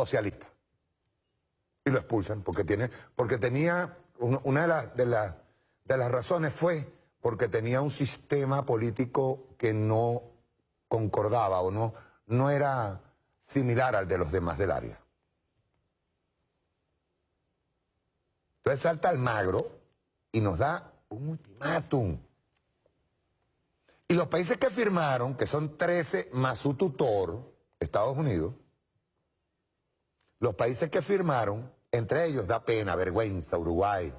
socialista. Y lo expulsan porque tenía, una de las razones fue porque tenía un sistema político que no concordaba o no era similar al de los demás del área. Entonces salta Almagro y nos da un ultimátum. Y los países que firmaron, que son 13 más su tutor, Estados Unidos, los países que firmaron, entre ellos da pena, vergüenza, Uruguay,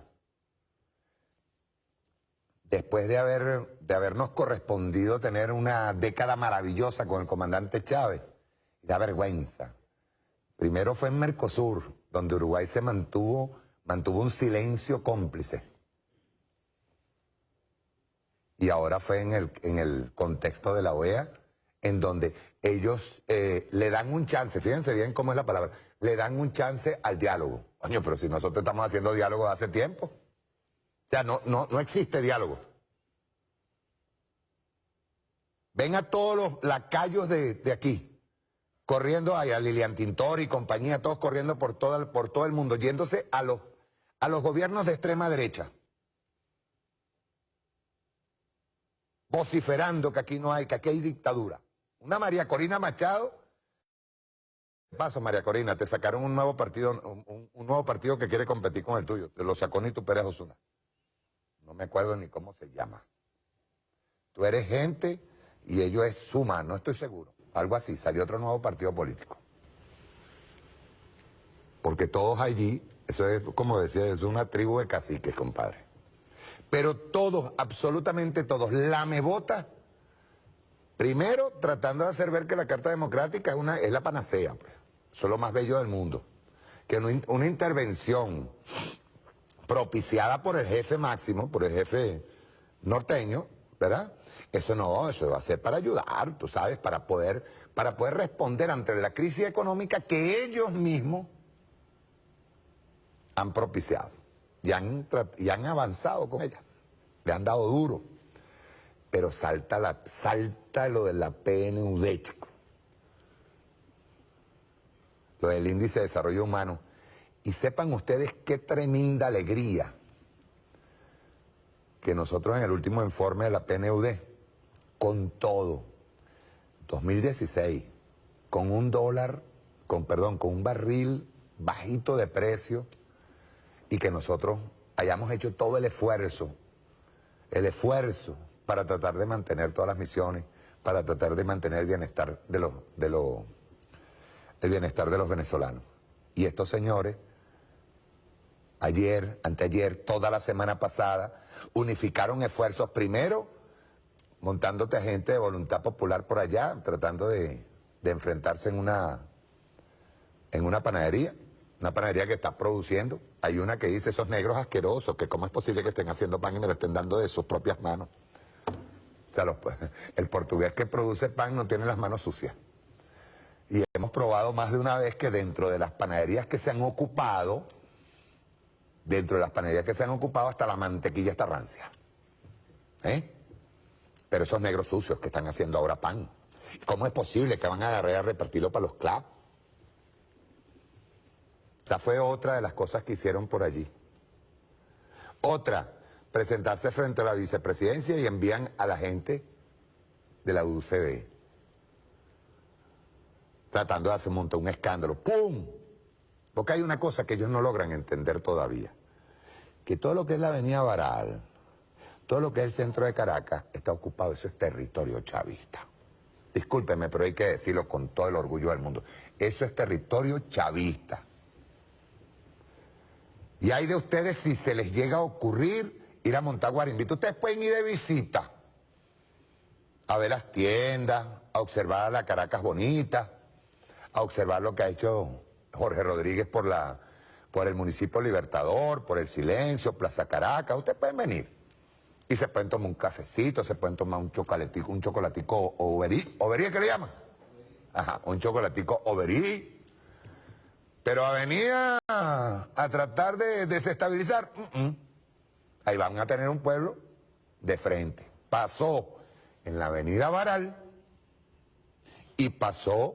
después de habernos correspondido tener una década maravillosa con el comandante Chávez, da vergüenza. Primero fue en Mercosur, donde Uruguay se mantuvo un silencio cómplice. Y ahora fue en el contexto de la OEA, en donde ellos le dan un chance, fíjense bien cómo es la palabra, le dan un chance al diálogo. Coño, pero si nosotros estamos haciendo diálogo hace tiempo. O sea, no existe diálogo. Ven a todos los lacayos de aquí, corriendo a Lilian Tintori y compañía, todos corriendo por todo el mundo, yéndose a los gobiernos de extrema derecha. Vociferando que aquí no hay, que aquí hay dictadura. Una María Corina Machado. ¿Qué pasa, María Corina? Te sacaron un nuevo partido, un nuevo partido que quiere competir con el tuyo. Te lo sacó Nito Pérez Osuna. No me acuerdo ni cómo se llama. Tú eres gente y ellos es Suma, no estoy seguro. Algo así, salió otro nuevo partido político. Porque todos allí, eso es como decía, es una tribu de caciques, compadre. Pero todos, absolutamente todos, lamebotas, primero tratando de hacer ver que la Carta Democrática es la panacea, pues. Eso es lo más bello del mundo. Que una intervención propiciada por el jefe máximo, por el jefe norteño, ¿verdad? Eso va a ser para ayudar, tú sabes, para poder responder ante la crisis económica que ellos mismos han propiciado y han avanzado con ella. Le han dado duro. Pero salta lo de la PNUD, chico. Lo del Índice de Desarrollo Humano. Y sepan ustedes qué tremenda alegría que nosotros en el último informe de la PNUD, con todo, 2016, con un barril bajito de precio, y que nosotros hayamos hecho todo el esfuerzo para tratar de mantener todas las misiones, para tratar de mantener el bienestar el bienestar de los venezolanos. Y estos señores, ayer, anteayer, toda la semana pasada, unificaron esfuerzos, primero montándote a gente de voluntad popular por allá, tratando de enfrentarse en una panadería. Una panadería que está produciendo. Hay una que dice, esos negros asquerosos, que cómo es posible que estén haciendo pan y me lo estén dando de sus propias manos. O sea, el portugués que produce pan no tiene las manos sucias. Y hemos probado más de una vez que dentro de las panaderías que se han ocupado, hasta la mantequilla está rancia. Pero esos negros sucios que están haciendo ahora pan, ¿cómo es posible que van a agarrar a repartirlo para los clubs? Esa fue otra de las cosas que hicieron por allí. Otra, presentarse frente a la vicepresidencia y envían a la gente de la UCB. Tratando de hacer un escándalo. ¡Pum! Porque hay una cosa que ellos no logran entender todavía. Que todo lo que es la avenida Baral, todo lo que es el centro de Caracas, está ocupado. Eso es territorio chavista. Discúlpenme, pero hay que decirlo con todo el orgullo del mundo. Eso es territorio chavista. Y hay de ustedes si se les llega a ocurrir ir a montar guarimbito. Ustedes pueden ir de visita a ver las tiendas, a observar la Caracas bonita, a observar lo que ha hecho Jorge Rodríguez por el municipio Libertador, por el Silencio, Plaza Caracas. Ustedes pueden venir y se pueden tomar un cafecito, se pueden tomar un chocolatico Overí. ¿Overí es que le llaman? Ajá, un chocolatico Overí. Pero a venir a tratar de desestabilizar, ahí van a tener un pueblo de frente. Pasó en la avenida Baral y pasó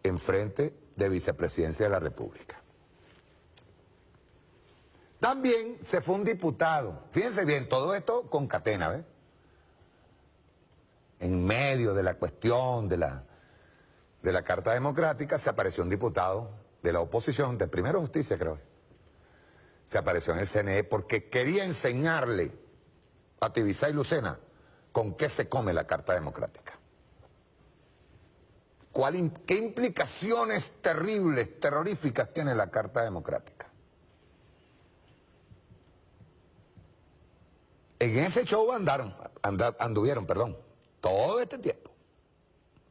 enfrente de vicepresidencia de la República. También se fue un diputado, fíjense bien, todo esto concatena, ¿ves? En medio de la cuestión de la Carta Democrática se apareció un diputado de la oposición, de Primero Justicia creo, se apareció en el CNE porque quería enseñarle a Tibisay y Lucena con qué se come la Carta Democrática. ¿Qué implicaciones terribles, terroríficas tiene la Carta Democrática? En ese show anduvieron, todo este tiempo,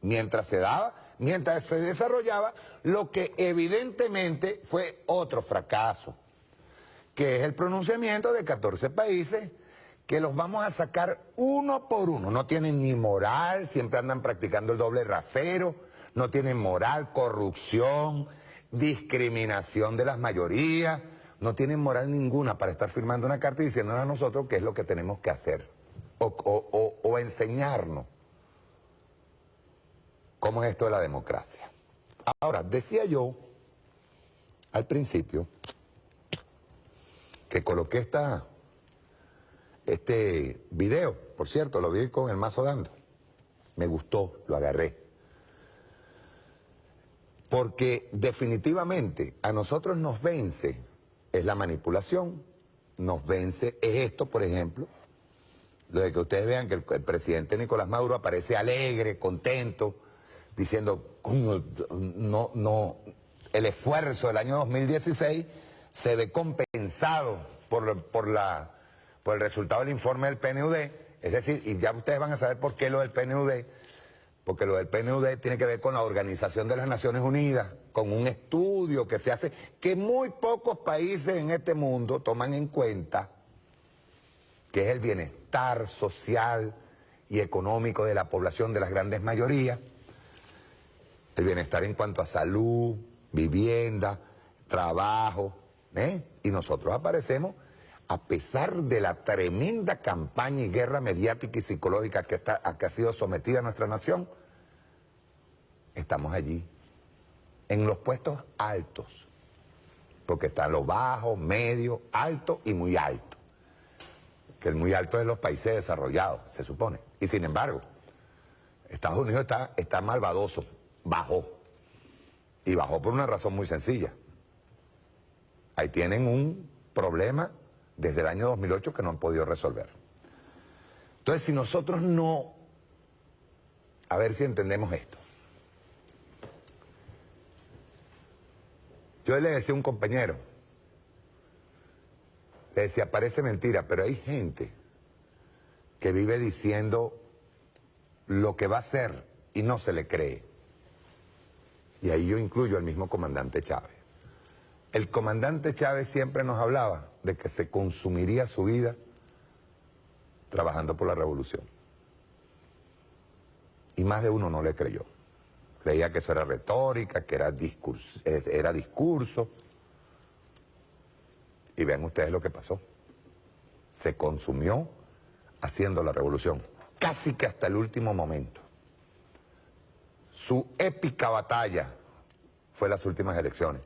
mientras se desarrollaba lo que evidentemente fue otro fracaso, que es el pronunciamiento de 14 países que los vamos a sacar uno por uno. No tienen ni moral, siempre andan practicando el doble rasero, no tienen moral, corrupción, discriminación de las mayorías, no tienen moral ninguna para estar firmando una carta y diciéndonos a nosotros qué es lo que tenemos que hacer o enseñarnos cómo es esto de la democracia. Ahora, decía yo al principio que coloqué este video, por cierto, lo vi con el mazo dando, me gustó, lo agarré. Porque definitivamente a nosotros nos vence, es la manipulación, nos vence, es esto, por ejemplo, lo de que ustedes vean que el presidente Nicolás Maduro aparece alegre, contento, diciendo, no, el esfuerzo del año 2016 se ve compensado por el resultado del informe del PNUD, es decir, y ya ustedes van a saber por qué lo del PNUD, porque lo del PNUD tiene que ver con la Organización de las Naciones Unidas, con un estudio que se hace, que muy pocos países en este mundo toman en cuenta, que es el bienestar social y económico de la población de las grandes mayorías, el bienestar en cuanto a salud, vivienda, trabajo, y nosotros aparecemos, a pesar de la tremenda campaña y guerra mediática y psicológica a que ha sido sometida nuestra nación, estamos allí, en los puestos altos, porque están los bajos, medios, altos y muy altos, que el muy alto es los países desarrollados, se supone, y sin embargo, Estados Unidos está malvadoso, bajó, y bajó por una razón muy sencilla. Ahí tienen un problema desde el año 2008 que no han podido resolver. Entonces, si nosotros no, a ver si entendemos esto. Yo le decía a un compañero, le decía, parece mentira, pero hay gente que vive diciendo lo que va a hacer y no se le cree. Y ahí yo incluyo al mismo comandante Chávez. El comandante Chávez siempre nos hablaba de que se consumiría su vida trabajando por la revolución. Y más de uno no le creyó. Creía que eso era retórica, que era discurso. Y vean ustedes lo que pasó. Se consumió haciendo la revolución, casi que hasta el último momento. Su épica batalla fue las últimas elecciones,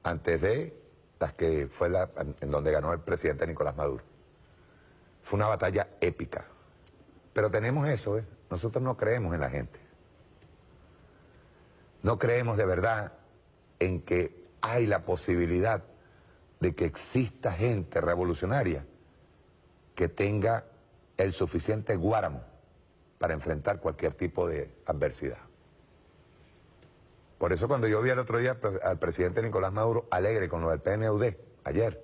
antes de las que fue en donde ganó el presidente Nicolás Maduro. Fue una batalla épica. Pero tenemos eso, nosotros no creemos en la gente. No creemos de verdad en que hay la posibilidad de que exista gente revolucionaria que tenga el suficiente guáramo para enfrentar cualquier tipo de adversidad. Por eso cuando yo vi el otro día al presidente Nicolás Maduro alegre con lo del PNUD, ayer,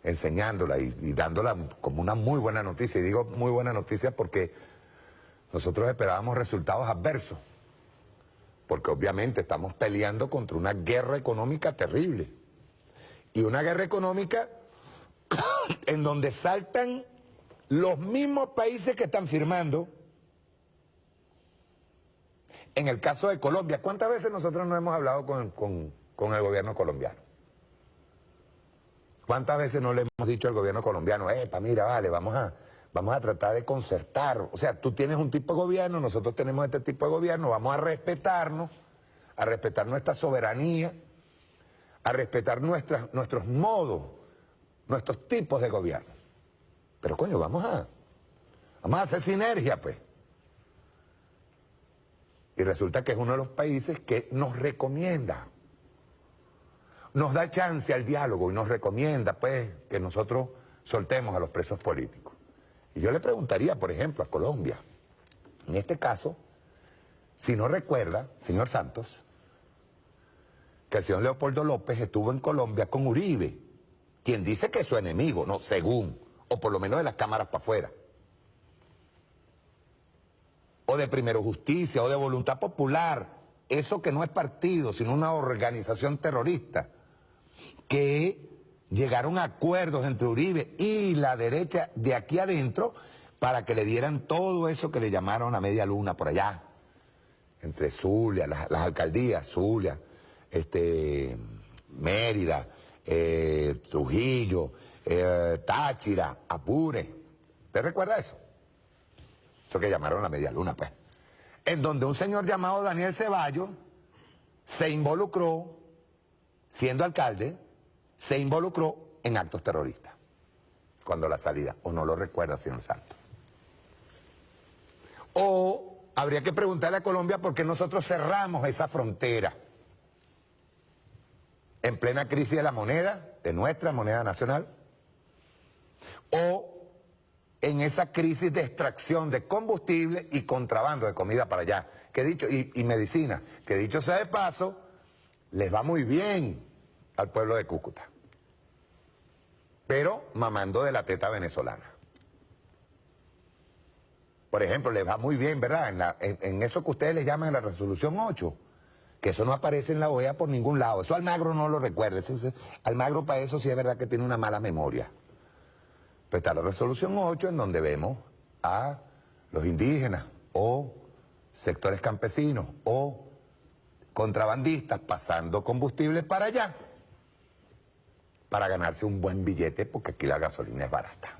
enseñándola y dándola como una muy buena noticia, y digo muy buena noticia porque nosotros esperábamos resultados adversos, porque obviamente estamos peleando contra una guerra económica terrible, y una guerra económica en donde saltan los mismos países que están firmando. En el caso de Colombia, ¿cuántas veces nosotros no hemos hablado con el gobierno colombiano? ¿Cuántas veces no le hemos dicho al gobierno colombiano, mira, vale, vamos a tratar de concertar? O sea, tú tienes un tipo de gobierno, nosotros tenemos este tipo de gobierno, vamos a respetarnos, a respetar nuestra soberanía, a respetar nuestros modos, nuestros tipos de gobierno. Pero coño, vamos a hacer sinergia, pues. Y resulta que es uno de los países que nos recomienda, nos da chance al diálogo y nos recomienda, pues, que nosotros soltemos a los presos políticos. Y yo le preguntaría, por ejemplo, a Colombia, en este caso, si no recuerda, señor Santos, que el señor Leopoldo López estuvo en Colombia con Uribe, quien dice que es su enemigo, no, según, o por lo menos de las cámaras para afuera. O de Primero Justicia, o de Voluntad Popular, eso que no es partido, sino una organización terrorista, que llegaron a acuerdos entre Uribe y la derecha de aquí adentro para que le dieran todo eso que le llamaron a media luna por allá, entre Zulia, las alcaldías, Zulia, Mérida, Trujillo, Táchira, Apure. ¿Usted recuerda eso? Eso que llamaron la media luna, pues. En donde un señor llamado Daniel Ceballos se involucró, siendo alcalde, se involucró en actos terroristas. Cuando la salida, o no lo recuerda, señor Santos. O habría que preguntarle a Colombia por qué nosotros cerramos esa frontera en plena crisis de la moneda, de nuestra moneda nacional, o en esa crisis de extracción de combustible y contrabando de comida para allá, que dicho, y medicina, que dicho sea de paso, les va muy bien al pueblo de Cúcuta, pero mamando de la teta venezolana. Por ejemplo, les va muy bien, ¿verdad? En eso que ustedes le llaman la resolución 8, que eso no aparece en la OEA por ningún lado. Eso Almagro no lo recuerda. Almagro para eso sí es verdad que tiene una mala memoria. Pues está la resolución 8 en donde vemos a los indígenas o sectores campesinos o contrabandistas pasando combustible para allá para ganarse un buen billete porque aquí la gasolina es barata.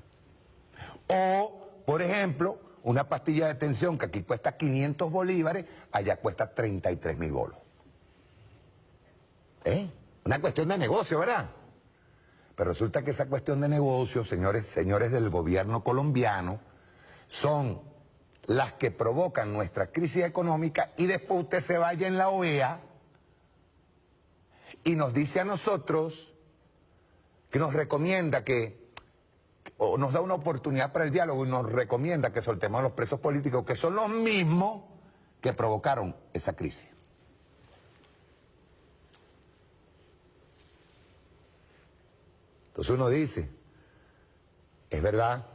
O, por ejemplo, una pastilla de tensión que aquí cuesta 500 bolívares, allá cuesta 33.000 bolos. Una cuestión de negocio, ¿verdad? Pero resulta que esa cuestión de negocio, señores del gobierno colombiano, son las que provocan nuestra crisis económica y después usted se vaya en la OEA y nos dice a nosotros que nos recomienda o nos da una oportunidad para el diálogo y nos recomienda que soltemos a los presos políticos, que son los mismos que provocaron esa crisis. Entonces uno dice, es verdad,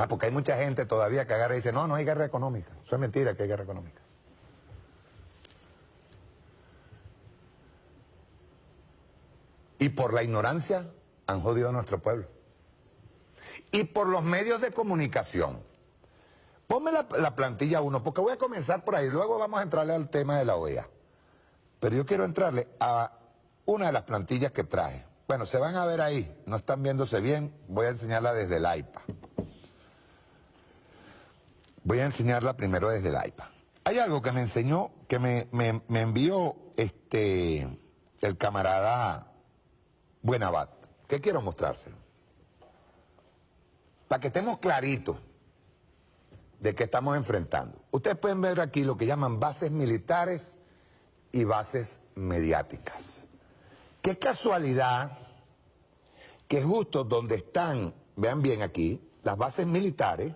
porque hay mucha gente todavía que agarra y dice, no, no hay guerra económica. Eso es mentira que hay guerra económica. Y por la ignorancia han jodido a nuestro pueblo. Y por los medios de comunicación. Ponme la plantilla 1, porque voy a comenzar por ahí, luego vamos a entrarle al tema de la OEA. Pero yo quiero entrarle a una de las plantillas que traje. Bueno, se van a ver ahí, no están viéndose bien, voy a enseñarla desde el iPad. Voy a enseñarla primero desde el iPad. Hay algo que me enseñó, que me envió el camarada Buenabat, que quiero mostrárselo. Para que estemos claritos de qué estamos enfrentando. Ustedes pueden ver aquí lo que llaman bases militares y bases mediáticas. Qué casualidad que justo donde están, vean bien aquí, las bases militares,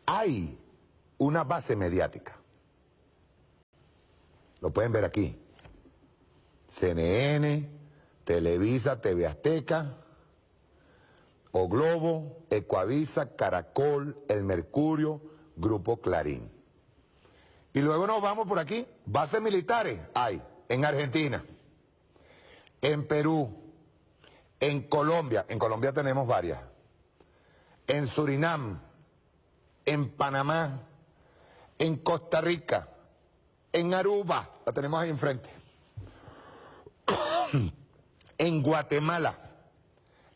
hay una base mediática. Lo pueden ver aquí. CNN, Televisa, TV Azteca, O Globo, Ecuavisa, Caracol, El Mercurio, Grupo Clarín. Y luego nos vamos por aquí, bases militares hay en Argentina, en Perú, en Colombia tenemos varias, en Surinam, en Panamá, en Costa Rica, en Aruba, la tenemos ahí enfrente, en Guatemala,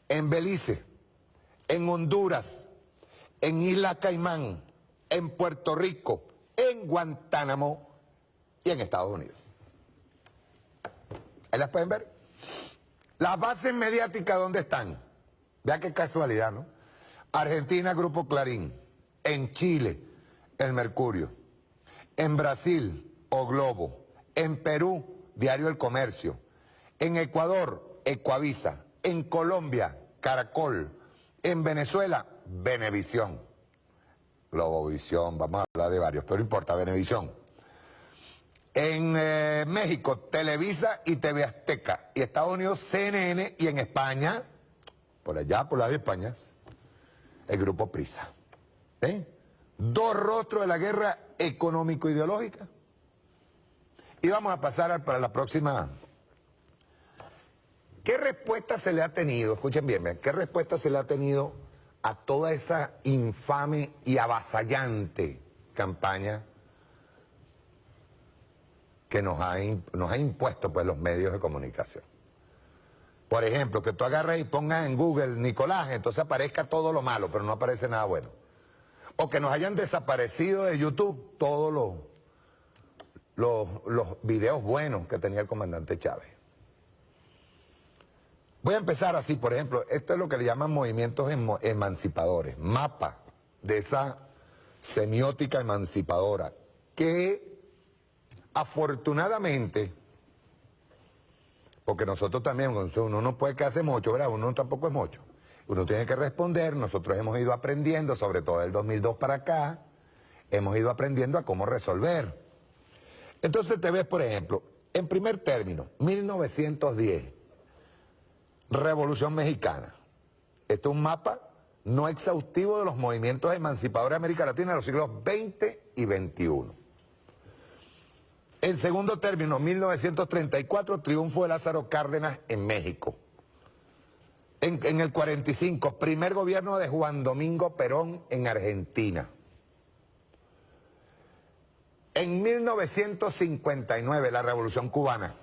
en Belice, en Honduras, en Isla Caimán, en Puerto Rico, en Guantánamo y en Estados Unidos. Ahí las pueden ver. Las bases mediáticas, ¿dónde están? Vea qué casualidad, ¿no? Argentina, Grupo Clarín. En Chile, El Mercurio. En Brasil, O Globo. En Perú, Diario El Comercio. En Ecuador, Ecuavisa. En Colombia, Caracol. En Venezuela, Venevisión. Globovisión, vamos a hablar de varios, pero no importa, Venevisión. En México, Televisa y TV Azteca. Y Estados Unidos, CNN. Y en España, por allá, por las de España, el Grupo Prisa. Dos rostros de la guerra económico-ideológica. Y vamos a pasar para la próxima. ¿Qué respuesta se le ha tenido? Escuchen bien, ¿qué respuesta se le ha tenido a toda esa infame y avasallante campaña que nos ha impuesto pues, los medios de comunicación? Por ejemplo, que tú agarres y pongas en Google Nicolás, entonces aparezca todo lo malo, pero no aparece nada bueno. O que nos hayan desaparecido de YouTube todos los videos buenos que tenía el comandante Chávez. Voy a empezar así, por ejemplo, esto es lo que le llaman movimientos emancipadores, mapa de esa semiótica emancipadora, que afortunadamente, porque nosotros también, uno no puede quedarse mocho, ¿verdad? Uno tampoco es mocho. Uno tiene que responder, nosotros hemos ido aprendiendo, sobre todo del 2002 para acá, hemos ido aprendiendo a cómo resolver. Entonces te ves, por ejemplo, en primer término, 1910, Revolución Mexicana. Esto es un mapa no exhaustivo de los movimientos emancipadores de América Latina de los siglos XX y XXI. En segundo término, 1934, triunfo de Lázaro Cárdenas en México. En el 45, primer gobierno de Juan Domingo Perón en Argentina. En 1959, la Revolución Cubana.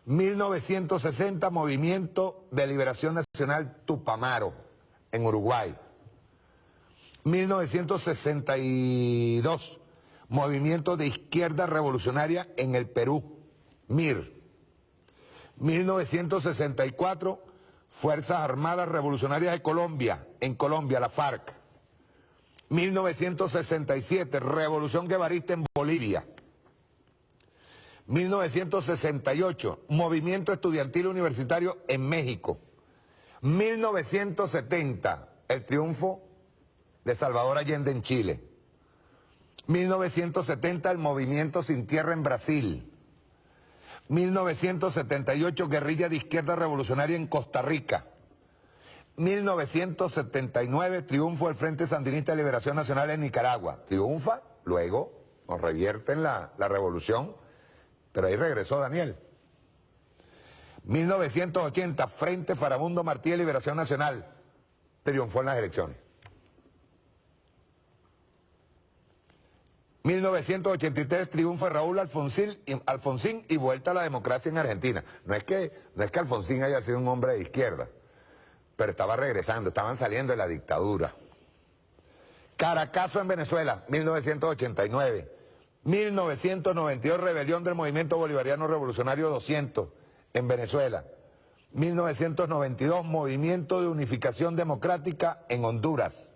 1960, Movimiento de Liberación Nacional Tupamaro, en Uruguay. 1962, Movimiento de Izquierda Revolucionaria en el Perú, MIR. 1964, Fuerzas Armadas Revolucionarias de Colombia, en Colombia, la FARC. 1967, Revolución Guevarista en Bolivia. 1968, Movimiento Estudiantil Universitario en México. 1970, el triunfo de Salvador Allende en Chile. 1970, el Movimiento Sin Tierra en Brasil. 1978, guerrilla de izquierda revolucionaria en Costa Rica. 1979, triunfo del Frente Sandinista de Liberación Nacional en Nicaragua. Triunfa, luego nos revierten la revolución. Pero ahí regresó Daniel. 1980, Frente Farabundo Martí de Liberación Nacional. Triunfó en las elecciones. 1983, triunfo de Raúl Alfonsín y vuelta a la democracia en Argentina. No es que Alfonsín haya sido un hombre de izquierda, pero estaba regresando, estaban saliendo de la dictadura. Caracazo en Venezuela, 1989. 1992, rebelión del Movimiento Bolivariano Revolucionario 200 en Venezuela. 1992, Movimiento de Unificación Democrática en Honduras.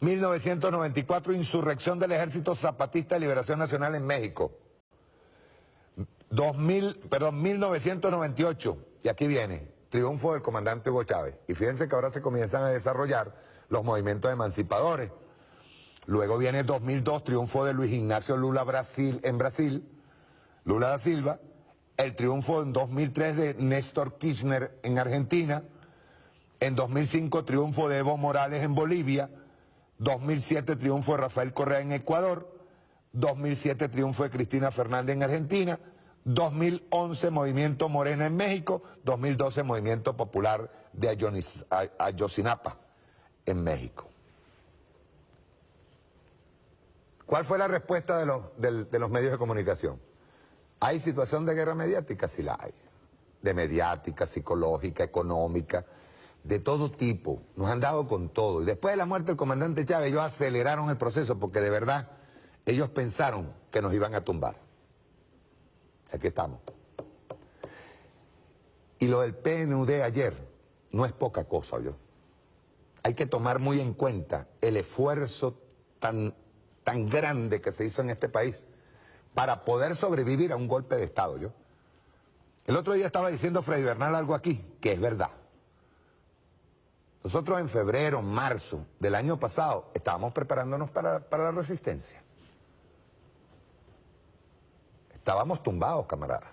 1994, insurrección del Ejército Zapatista de Liberación Nacional en México. 1998, y aquí viene, triunfo del comandante Hugo Chávez. Y fíjense que ahora se comienzan a desarrollar los movimientos emancipadores. Luego viene 2002, triunfo de Luis Ignacio Lula en Brasil, Lula da Silva. El triunfo en 2003 de Néstor Kirchner en Argentina. En 2005, triunfo de Evo Morales en Bolivia. 2007, triunfo de Rafael Correa en Ecuador. 2007, triunfo de Cristina Fernández en Argentina. 2011, Movimiento Morena en México. 2012, Movimiento Popular de Ayotzinapa en México. ¿Cuál fue la respuesta de los medios de comunicación? ¿Hay situación de guerra mediática? Sí la hay. De mediática, psicológica, económica, de todo tipo. Nos han dado con todo. Y después de la muerte del comandante Chávez, ellos aceleraron el proceso porque de verdad ellos pensaron que nos iban a tumbar. Aquí estamos. Y lo del PNUD ayer no es poca cosa, yo. Hay que tomar muy en cuenta el esfuerzo tan grande que se hizo en este país para poder sobrevivir a un golpe de Estado, yo. El otro día estaba diciendo Freddy Bernal algo aquí, que es verdad. Nosotros en febrero, marzo del año pasado estábamos preparándonos para la resistencia. Estábamos tumbados, camaradas.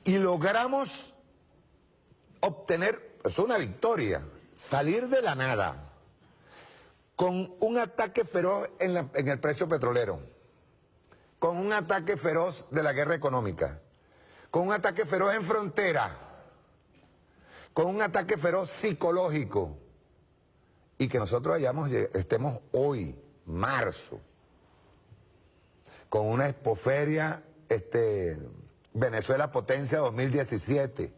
Y logramos obtener, es una victoria, salir de la nada con un ataque feroz en el precio petrolero, con un ataque feroz de la guerra económica, con un ataque feroz en frontera, con un ataque feroz psicológico, y que nosotros estemos hoy, marzo, con una expoferia, Venezuela Potencia 2017,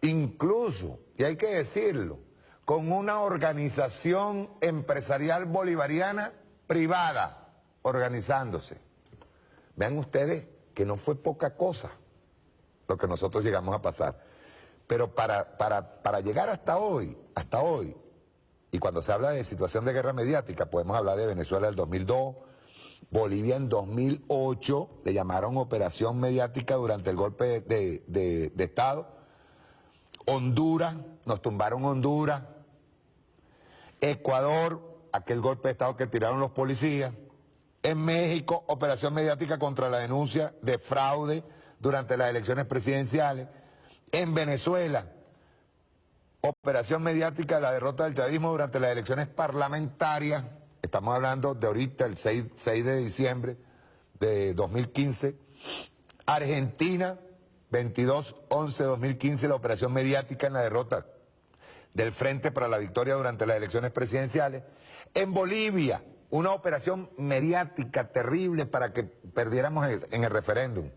incluso, y hay que decirlo, con una organización empresarial bolivariana privada organizándose. Vean ustedes que no fue poca cosa lo que nosotros llegamos a pasar. Pero para llegar hasta hoy, y cuando se habla de situación de guerra mediática, podemos hablar de Venezuela del 2002, Bolivia en 2008, le llamaron operación mediática durante el golpe de Estado, Honduras, nos tumbaron Honduras, Ecuador, aquel golpe de Estado que tiraron los policías, en México, operación mediática contra la denuncia de fraude durante las elecciones presidenciales, en Venezuela, operación mediática de la derrota del chavismo durante las elecciones parlamentarias, estamos hablando de ahorita, el 6 de diciembre de 2015, Argentina, 22/11/2015, la operación mediática en la derrota del Frente para la Victoria durante las elecciones presidenciales, en Bolivia, una operación mediática terrible para que perdiéramos en el referéndum.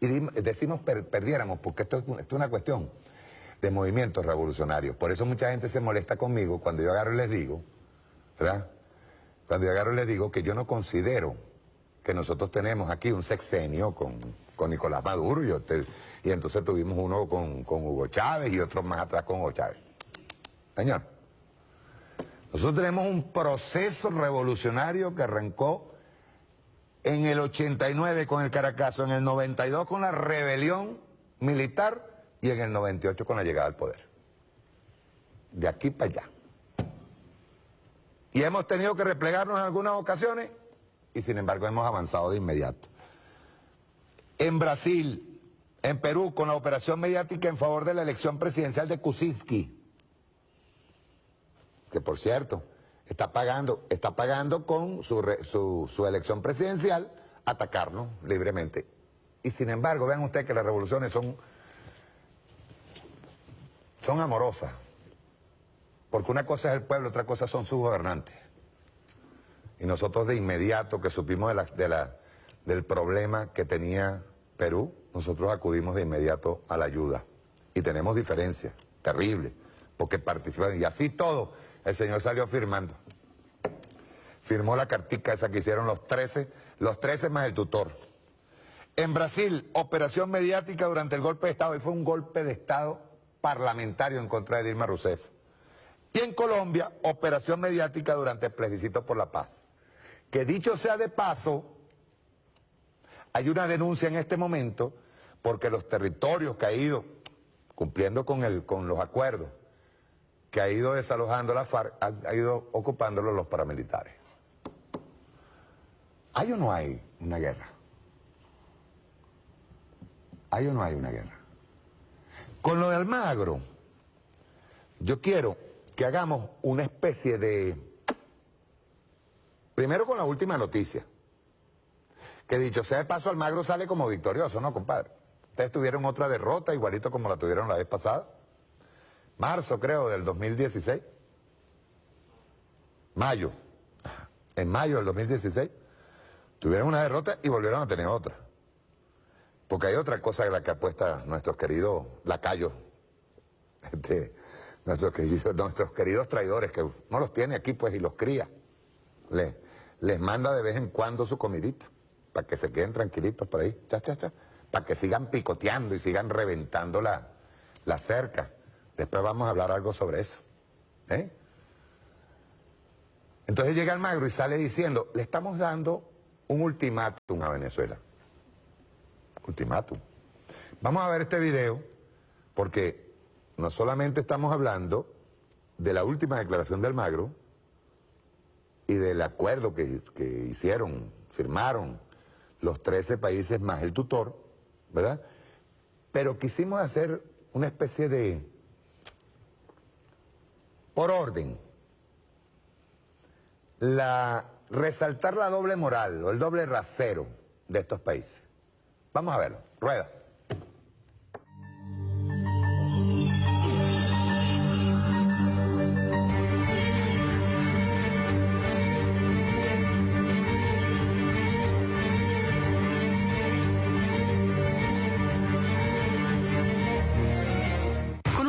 Y decimos perdiéramos porque esto es una cuestión de movimientos revolucionarios. Por eso mucha gente se molesta conmigo cuando yo agarro y les digo, ¿verdad? Cuando yo agarro y les digo que yo no considero que nosotros tenemos aquí un sexenio con Nicolás Maduro y entonces tuvimos uno con Hugo Chávez y otro más atrás con Hugo Chávez. Señor, nosotros tenemos un proceso revolucionario que arrancó en el 89 con el Caracazo, en el 92 con la rebelión militar y en el 98 con la llegada al poder. De aquí para allá. Y hemos tenido que replegarnos en algunas ocasiones y sin embargo hemos avanzado de inmediato. En Brasil, en Perú, con la operación mediática en favor de la elección presidencial de Kuczynski, que por cierto, está pagando con su elección presidencial atacarnos libremente. Y sin embargo, vean ustedes que las revoluciones son amorosas. Porque una cosa es el pueblo, otra cosa son sus gobernantes. Y nosotros de inmediato que supimos del problema que tenía Perú, nosotros acudimos de inmediato a la ayuda. Y tenemos diferencias terribles, porque participan. Y así todo, el señor salió firmando. Firmó la cartica esa que hicieron los 13 más el tutor. En Brasil, operación mediática durante el golpe de Estado, y fue un golpe de Estado parlamentario en contra de Dilma Rousseff. Y en Colombia, operación mediática durante el plebiscito por la paz. Que dicho sea de paso, hay una denuncia en este momento porque los territorios que ha ido, cumpliendo con los acuerdos, que ha ido desalojando la FARC, ha ido ocupándolos los paramilitares. ¿Hay o no hay una guerra? ¿Hay o no hay una guerra? Con lo de Almagro, yo quiero que hagamos una especie de... Primero con la última noticia. Que dicho sea de paso, Almagro sale como victorioso, ¿no, compadre? Ustedes tuvieron otra derrota, igualito como la tuvieron la vez pasada. Marzo, creo, del 2016. Mayo. En mayo del 2016. Tuvieron una derrota y volvieron a tener otra. Porque hay otra cosa en la que apuesta nuestros queridos lacayos, nuestros queridos traidores, que no los tiene aquí pues y los cría. Les manda de vez en cuando su comidita, para que se queden tranquilitos por ahí, para que sigan picoteando y sigan reventando la cerca. Después vamos a hablar algo sobre eso. Entonces llega Almagro y sale diciendo, le estamos dando un ultimátum a Venezuela. Ultimátum. Vamos a ver este video porque no solamente estamos hablando de la última declaración de Almagro y del acuerdo que hicieron, firmaron los 13 países más el tutor, ¿verdad? Pero quisimos hacer una especie de, por orden, resaltar la doble moral o el doble rasero de estos países. Vamos a verlo. Rueda.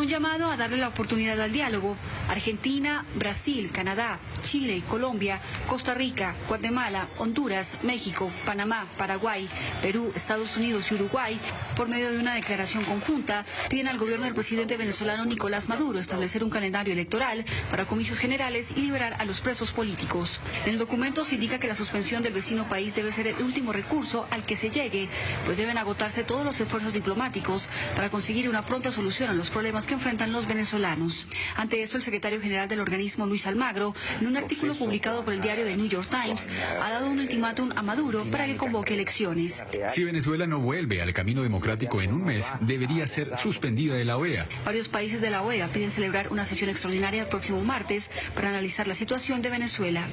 Llamado a darle la oportunidad al diálogo, Argentina, Brasil, Canadá, Chile, Colombia, Costa Rica, Guatemala, Honduras, México, Panamá, Paraguay, Perú, Estados Unidos y Uruguay, por medio de una declaración conjunta, piden al gobierno del presidente venezolano Nicolás Maduro establecer un calendario electoral para comicios generales y liberar a los presos políticos. En el documento se indica que la suspensión del vecino país debe ser el último recurso al que se llegue, pues deben agotarse todos los esfuerzos diplomáticos para conseguir una pronta solución a los problemas que enfrentan los venezolanos. Ante esto, el secretario general del organismo, Luis Almagro, en un artículo publicado por el diario The New York Times, ha dado un ultimátum a Maduro para que convoque elecciones. Si Venezuela no vuelve al camino democrático en un mes, debería ser suspendida de la OEA. Varios países de la OEA piden celebrar una sesión extraordinaria el próximo martes para analizar la situación de Venezuela.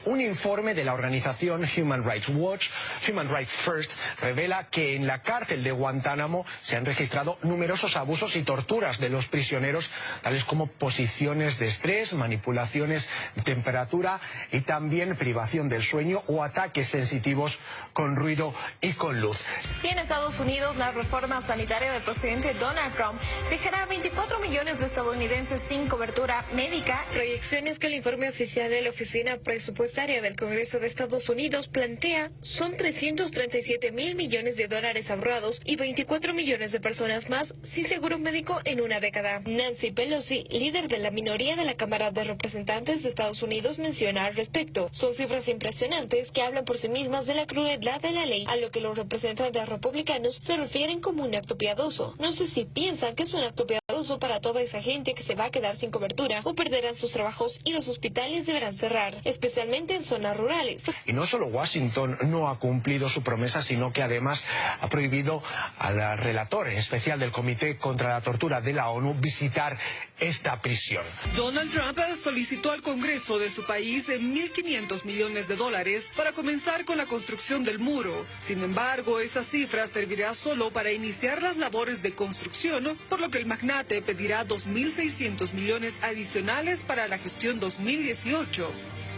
Un informe de la organización Human Rights Watch, Human Rights First, revela que en la cárcel de Guantánamo se han registrado numerosos abusos y torturas de los prisioneros, tales como posiciones de estrés, manipulaciones de temperatura y también privación del sueño o ataques sensitivos con ruido y con luz. Y en Estados Unidos, la reforma sanitaria del presidente Donald Trump dejará a 24 millones de estadounidenses sin cobertura médica. Proyecciones que el informe oficial de la Oficina Presupuestaria del Congreso de Estados Unidos plantea son 337 mil millones de dólares ahorrados y 24 millones de personas más sin seguro médico en una década. Nancy Pelosi, líder de la minoría de la Cámara de Representantes de Estados Unidos, menciona al respecto. Son cifras impresionantes que hablan por sí mismas de la crueldad de la ley, a lo que los representantes republicanos se refieren como un acto piadoso. No sé si piensan que es un acto piadoso para toda esa gente que se va a quedar sin cobertura o perderán sus trabajos y los hospitales deberán cerrar, especialmente en zonas rurales. Y no solo Washington no ha cumplido su promesa, sino que además ha prohibido al relator especial del Comité contra la Tortura de la ONU visitar esta prisión. Donald Trump solicitó al Congreso de su país 1.500 millones de dólares para comenzar con la construcción del muro. Sin embargo, esa cifra servirá solo para iniciar las labores de construcción, por lo que el magnate pedirá 2.600 millones adicionales para la gestión 2018.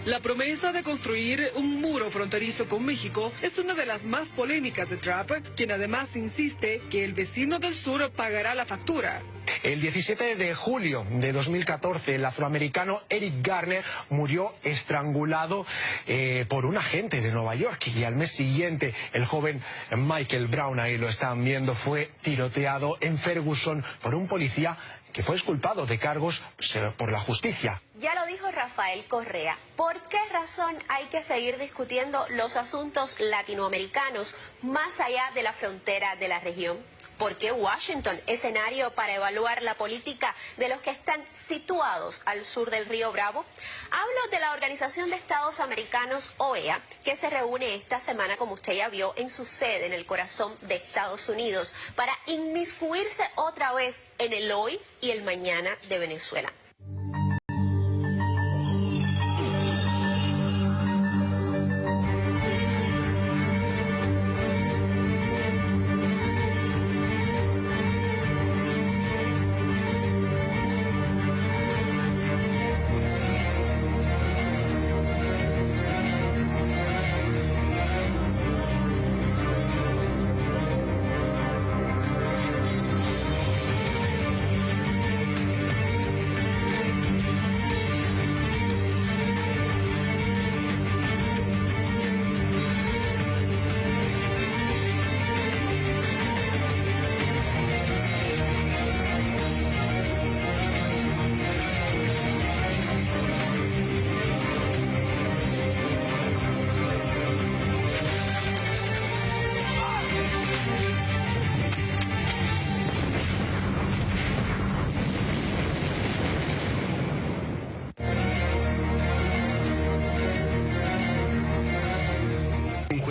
La promesa de construir un muro fronterizo con México es una de las más polémicas de Trump, quien además insiste que el vecino del sur pagará la factura. El 17 de julio de 2014, el afroamericano Eric Garner murió estrangulado por un agente de Nueva York, y al mes siguiente el joven Michael Brown, ahí lo están viendo, fue tiroteado en Ferguson por un policía que fue exculpado de cargos por la justicia. Ya lo dijo Rafael Correa. ¿Por qué razón hay que seguir discutiendo los asuntos latinoamericanos más allá de la frontera de la región? ¿Por qué Washington, escenario para evaluar la política de los que están situados al sur del río Bravo? Hablo de la Organización de Estados Americanos, OEA, que se reúne esta semana, como usted ya vio, en su sede en el corazón de Estados Unidos, para inmiscuirse otra vez en el hoy y el mañana de Venezuela.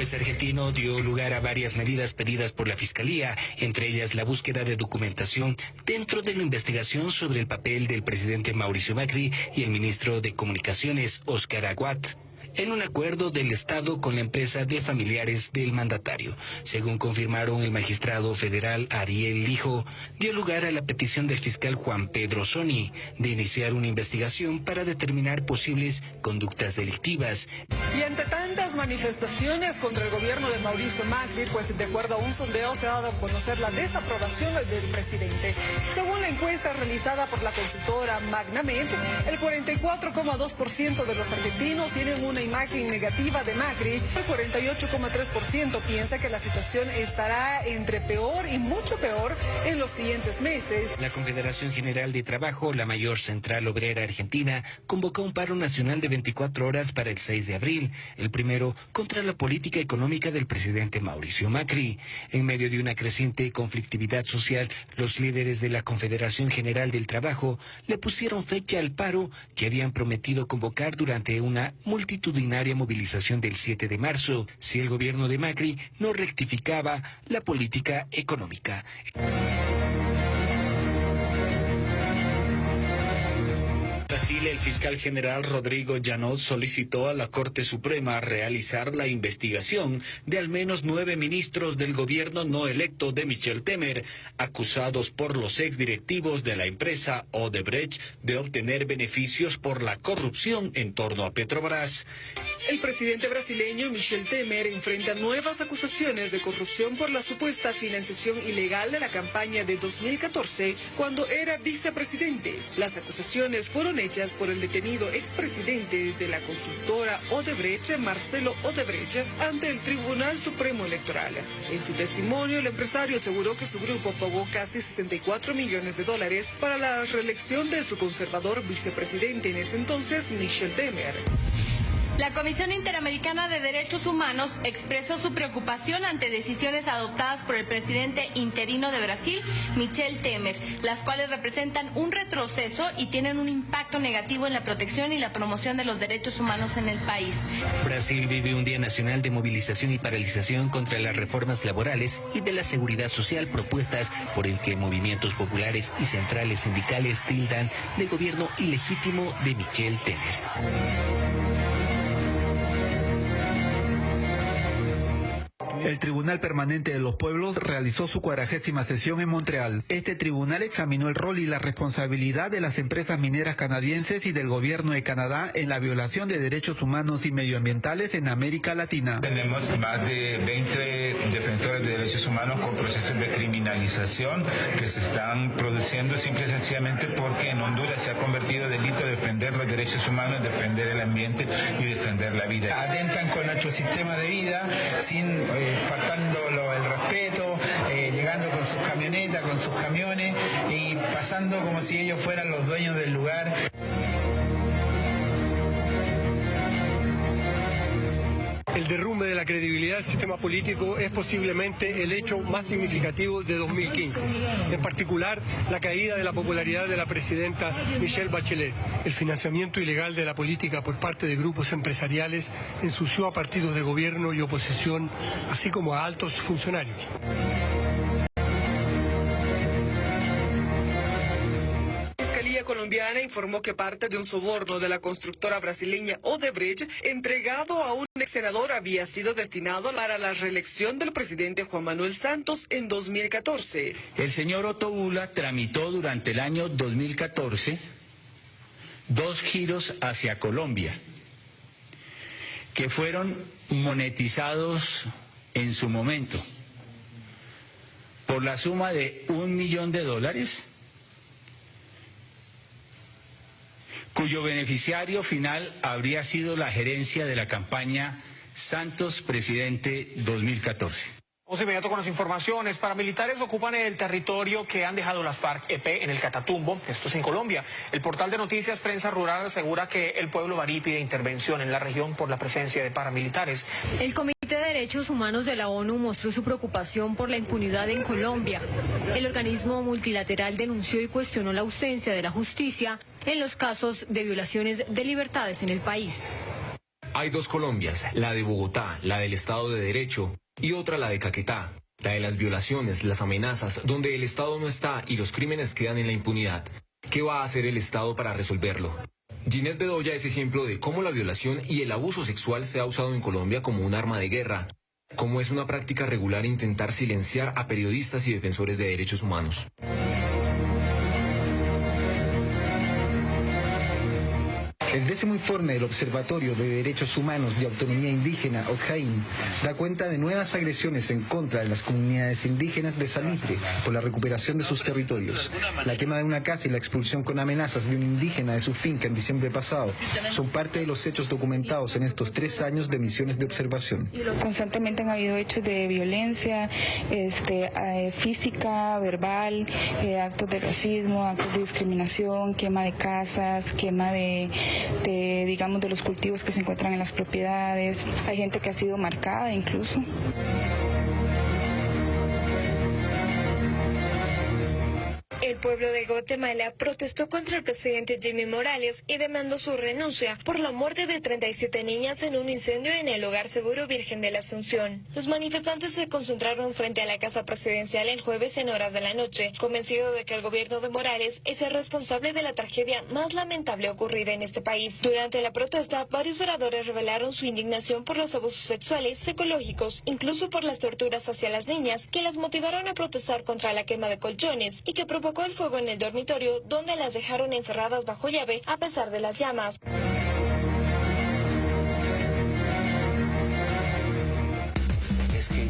juez argentino dio lugar a varias medidas pedidas por la Fiscalía, entre ellas la búsqueda de documentación dentro de la investigación sobre el papel del presidente Mauricio Macri y el ministro de Comunicaciones, Óscar Aguat, en un acuerdo del Estado con la empresa de familiares del mandatario. Según confirmaron el magistrado federal Ariel Lijo, dio lugar a la petición del fiscal Juan Pedro Soni de iniciar una investigación para determinar posibles conductas delictivas. Y entre tantas manifestaciones contra el gobierno de Mauricio Macri, pues de acuerdo a un sondeo se ha dado a conocer la desaprobación del presidente. Según la encuesta realizada por la consultora Magnamed, el 44,2% de los argentinos tienen una imagen negativa de Macri. El 48,3% piensa que la situación estará entre peor y mucho peor en los siguientes meses. La Confederación General de Trabajo, la mayor central obrera argentina, convocó un paro nacional de 24 horas para el 6 de abril, el primero contra la política económica del presidente Mauricio Macri. En medio de una creciente conflictividad social, los líderes de la Confederación General del Trabajo le pusieron fecha al paro que habían prometido convocar durante una multitudinaria movilización del 7 de marzo, si el gobierno de Macri no rectificaba la política económica. Brasil, el fiscal general Rodrigo Janot solicitó a la Corte Suprema realizar la investigación de al menos 9 ministros del gobierno no electo de Michel Temer, acusados por los exdirectivos de la empresa Odebrecht de obtener beneficios por la corrupción en torno a Petrobras. El presidente brasileño Michel Temer enfrenta nuevas acusaciones de corrupción por la supuesta financiación ilegal de la campaña de 2014, cuando era vicepresidente. Las acusaciones fueron hechas por el detenido expresidente de la consultora Odebrecht, Marcelo Odebrecht, ante el Tribunal Supremo Electoral. En su testimonio, el empresario aseguró que su grupo pagó casi $64 millones para la reelección de su conservador vicepresidente en ese entonces, Michel Temer. La Comisión Interamericana de Derechos Humanos expresó su preocupación ante decisiones adoptadas por el presidente interino de Brasil, Michel Temer, las cuales representan un retroceso y tienen un impacto negativo en la protección y la promoción de los derechos humanos en el país. Brasil vive un día nacional de movilización y paralización contra las reformas laborales y de la seguridad social propuestas por el que movimientos populares y centrales sindicales tildan de gobierno ilegítimo de Michel Temer. El Tribunal Permanente de los Pueblos realizó su 40ª sesión en Montreal. Este tribunal examinó el rol y la responsabilidad de las empresas mineras canadienses y del gobierno de Canadá en la violación de derechos humanos y medioambientales en América Latina. Tenemos más de 20 defensores de derechos humanos con procesos de criminalización que se están produciendo simple y sencillamente porque en Honduras se ha convertido en delito defender los derechos humanos, defender el ambiente y defender la vida. Atentan con nuestro sistema de vida sin faltándolo el respeto, llegando con sus camionetas, con sus camiones y pasando como si ellos fueran los dueños del lugar. El derrumbe de la credibilidad del sistema político es posiblemente el hecho más significativo de 2015. En particular, la caída de la popularidad de la presidenta Michelle Bachelet. El financiamiento ilegal de la política por parte de grupos empresariales ensució a partidos de gobierno y oposición, así como a altos funcionarios. Colombiana informó que parte de un soborno de la constructora brasileña Odebrecht entregado a un ex senador había sido destinado para la reelección del presidente Juan Manuel Santos en 2014. El señor Otto Bula tramitó durante el año 2014 2 giros hacia Colombia que fueron monetizados en su momento por la suma de $1 millón, cuyo beneficiario final habría sido la gerencia de la campaña Santos Presidente 2014. Vamos inmediato con las informaciones. Paramilitares ocupan el territorio que han dejado las FARC-EP en el Catatumbo, esto es en Colombia. El portal de noticias Prensa Rural asegura que el pueblo barí pide intervención en la región por la presencia de paramilitares. El Comité de Derechos Humanos de la ONU mostró su preocupación por la impunidad en Colombia. El organismo multilateral denunció y cuestionó la ausencia de la justicia en los casos de violaciones de libertades en el país. Hay dos Colombias, la de Bogotá, la del Estado de Derecho, y otra la de Caquetá, la de las violaciones, las amenazas, donde el Estado no está y los crímenes quedan en la impunidad. ¿Qué va a hacer el Estado para resolverlo? Ginette Bedoya es ejemplo de cómo la violación y el abuso sexual se ha usado en Colombia como un arma de guerra, cómo es una práctica regular intentar silenciar a periodistas y defensores de derechos humanos. El 10º informe del Observatorio de Derechos Humanos y Autonomía Indígena, ODJAIN, da cuenta de nuevas agresiones en contra de las comunidades indígenas de Salitre por la recuperación de sus territorios. La quema de una casa y la expulsión con amenazas de un indígena de su finca en diciembre pasado son parte de los hechos documentados en estos 3 años de misiones de observación. Constantemente han habido hechos de violencia física, verbal, actos de racismo, actos de discriminación, quema de casas, quema de los cultivos que se encuentran en las propiedades. Hay gente que ha sido marcada incluso. El pueblo de Guatemala protestó contra el presidente Jimmy Morales y demandó su renuncia por la muerte de 37 niñas en un incendio en el Hogar Seguro Virgen de la Asunción. Los manifestantes se concentraron frente a la casa presidencial el jueves en horas de la noche, convencidos de que el gobierno de Morales es el responsable de la tragedia más lamentable ocurrida en este país. Durante la protesta, varios oradores revelaron su indignación por los abusos sexuales, psicológicos, incluso por las torturas hacia las niñas, que las motivaron a protestar contra la quema de colchones y que provocó el fuego en el dormitorio, donde las dejaron encerradas bajo llave a pesar de las llamas.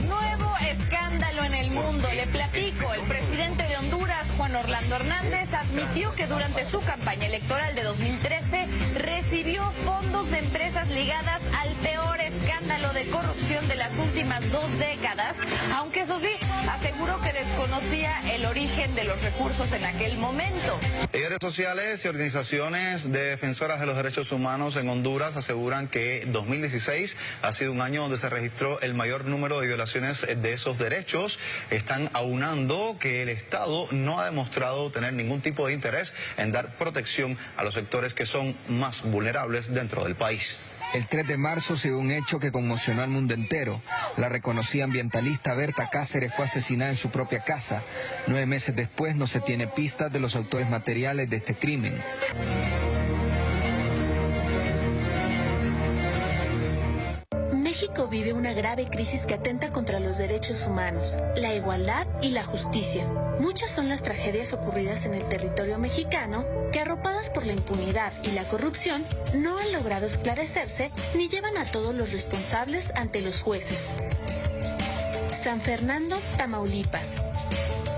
Nuevo escándalo en el mundo. Le platico, el presidente de Honduras, Juan Orlando Hernández, admitió que durante su campaña electoral de 2013 recibió fondos de empresas ligadas al peor escándalo de corrupción de las últimas 2 décadas, aunque eso sí, aseguró que desconocía el origen de los recursos en aquel momento. Líderes sociales y organizaciones defensoras de los derechos humanos en Honduras aseguran que 2016 ha sido un año donde se registró el mayor número de violaciones de esos derechos. Están aunando que el Estado no ha demostrado tener ningún tipo de interés en dar protección a los sectores que son más vulnerables dentro del país. El 3 de marzo se dio un hecho que conmocionó al mundo entero. La reconocida ambientalista Berta Cáceres fue asesinada en su propia casa. 9 meses después no se tiene pistas de los autores materiales de este crimen. México vive una grave crisis que atenta contra los derechos humanos, la igualdad y la justicia. Muchas son las tragedias ocurridas en el territorio mexicano que, arropadas por la impunidad y la corrupción, no han logrado esclarecerse ni llevan a todos los responsables ante los jueces. San Fernando, Tamaulipas.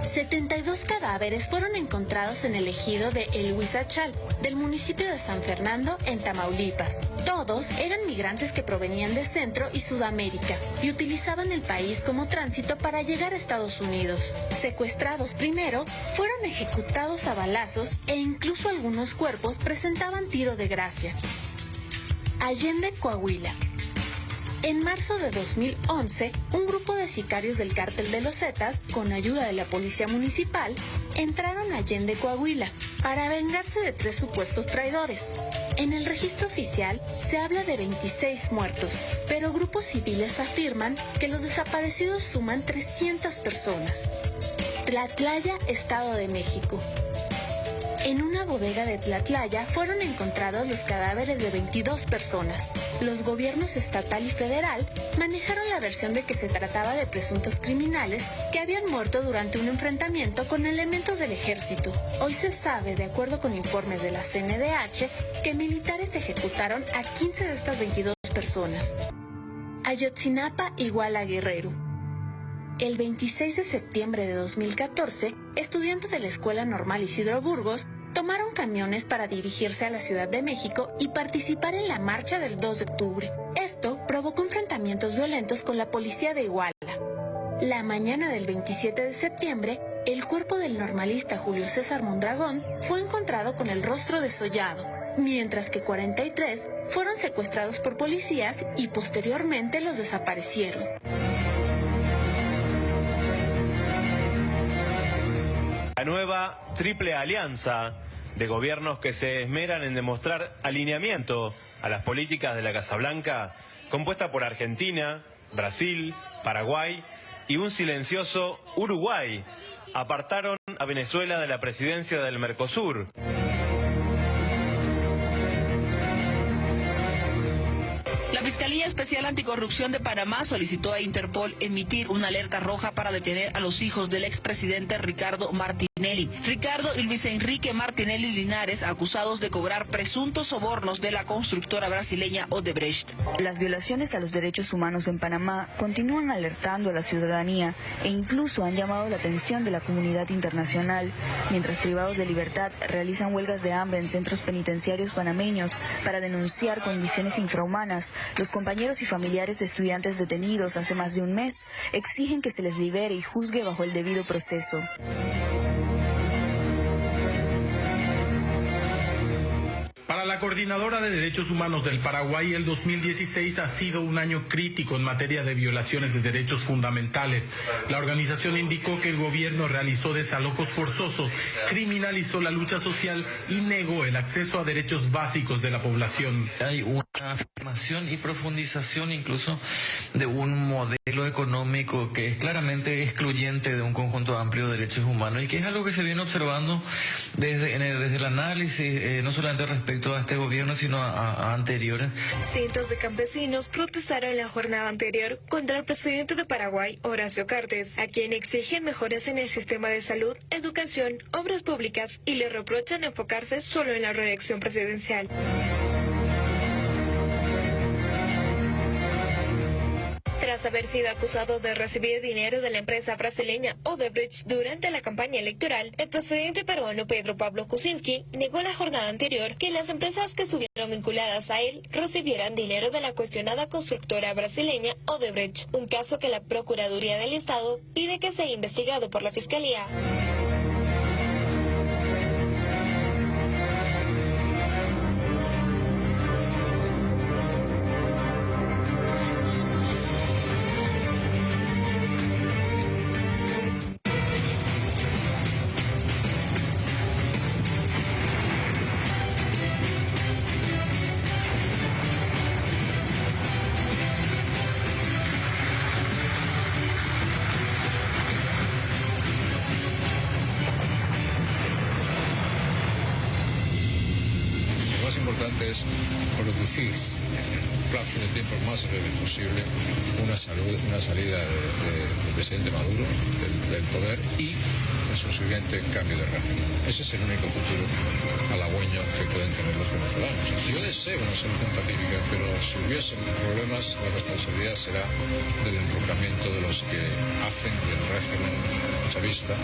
72 cadáveres fueron encontrados en el ejido de El Huizachal, del municipio de San Fernando, en Tamaulipas. Todos eran migrantes que provenían de Centro y Sudamérica y utilizaban el país como tránsito para llegar a Estados Unidos. Secuestrados primero, fueron ejecutados a balazos e incluso algunos cuerpos presentaban tiro de gracia. Allende, Coahuila. En marzo de 2011, un grupo de sicarios del Cártel de los Zetas, con ayuda de la policía municipal, entraron a Allende, Coahuila, para vengarse de 3 supuestos traidores. En el registro oficial se habla de 26 muertos, pero grupos civiles afirman que los desaparecidos suman 300 personas. Tlatlaya, Estado de México. En una bodega de Tlatlaya fueron encontrados los cadáveres de 22 personas. Los gobiernos estatal y federal manejaron la versión de que se trataba de presuntos criminales que habían muerto durante un enfrentamiento con elementos del ejército. Hoy se sabe, de acuerdo con informes de la CNDH, que militares ejecutaron a 15 de estas 22 personas. Ayotzinapa, Iguala, Guerrero. El 26 de septiembre de 2014, estudiantes de la Escuela Normal Isidro Burgos tomaron camiones para dirigirse a la Ciudad de México y participar en la marcha del 2 de octubre. Esto provocó enfrentamientos violentos con la policía de Iguala. La mañana del 27 de septiembre, el cuerpo del normalista Julio César Mondragón fue encontrado con el rostro desollado, mientras que 43 fueron secuestrados por policías y posteriormente los desaparecieron. La nueva Triple Alianza de gobiernos que se esmeran en demostrar alineamiento a las políticas de la Casa Blanca, compuesta por Argentina, Brasil, Paraguay y un silencioso Uruguay, apartaron a Venezuela de la presidencia del Mercosur. La Fiscalía Especial Anticorrupción de Panamá solicitó a Interpol emitir una alerta roja para detener a los hijos del expresidente Ricardo Martinelli. Ricardo y Luis Enrique Martinelli Linares, acusados de cobrar presuntos sobornos de la constructora brasileña Odebrecht. Las violaciones a los derechos humanos en Panamá continúan alertando a la ciudadanía e incluso han llamado la atención de la comunidad internacional, mientras privados de libertad realizan huelgas de hambre en centros penitenciarios panameños para denunciar condiciones infrahumanas. Los compañeros y familiares de estudiantes detenidos hace más de un mes exigen que se les libere y juzgue bajo el debido proceso. Para la Coordinadora de Derechos Humanos del Paraguay, el 2016 ha sido un año crítico en materia de violaciones de derechos fundamentales. La organización indicó que el gobierno realizó desalojos forzosos, criminalizó la lucha social y negó el acceso a derechos básicos de la población. Hay una afirmación y profundización incluso de un modelo económico que es claramente excluyente de un conjunto amplio de derechos humanos y que es algo que se viene observando desde el análisis, no solamente respecto a este gobierno, sino a anteriores. Cientos de campesinos protestaron la jornada anterior contra el presidente de Paraguay, Horacio Cartes, a quien exigen mejoras en el sistema de salud, educación, obras públicas y le reprochan enfocarse solo en la reelección presidencial. Tras haber sido acusado de recibir dinero de la empresa brasileña Odebrecht durante la campaña electoral, el presidente peruano Pedro Pablo Kuczynski negó la jornada anterior que las empresas que estuvieron vinculadas a él recibieran dinero de la cuestionada constructora brasileña Odebrecht, un caso que la Procuraduría del Estado pide que sea investigado por la Fiscalía. Es producir en un plazo de tiempo más breve posible una salida del presidente Maduro del poder y el subsiguiente cambio de régimen. Ese es el único futuro halagüeño que pueden tener los venezolanos. Yo deseo una solución pacífica, pero si hubiesen problemas, la responsabilidad será del enrocamiento de los que hacen del régimen chavista.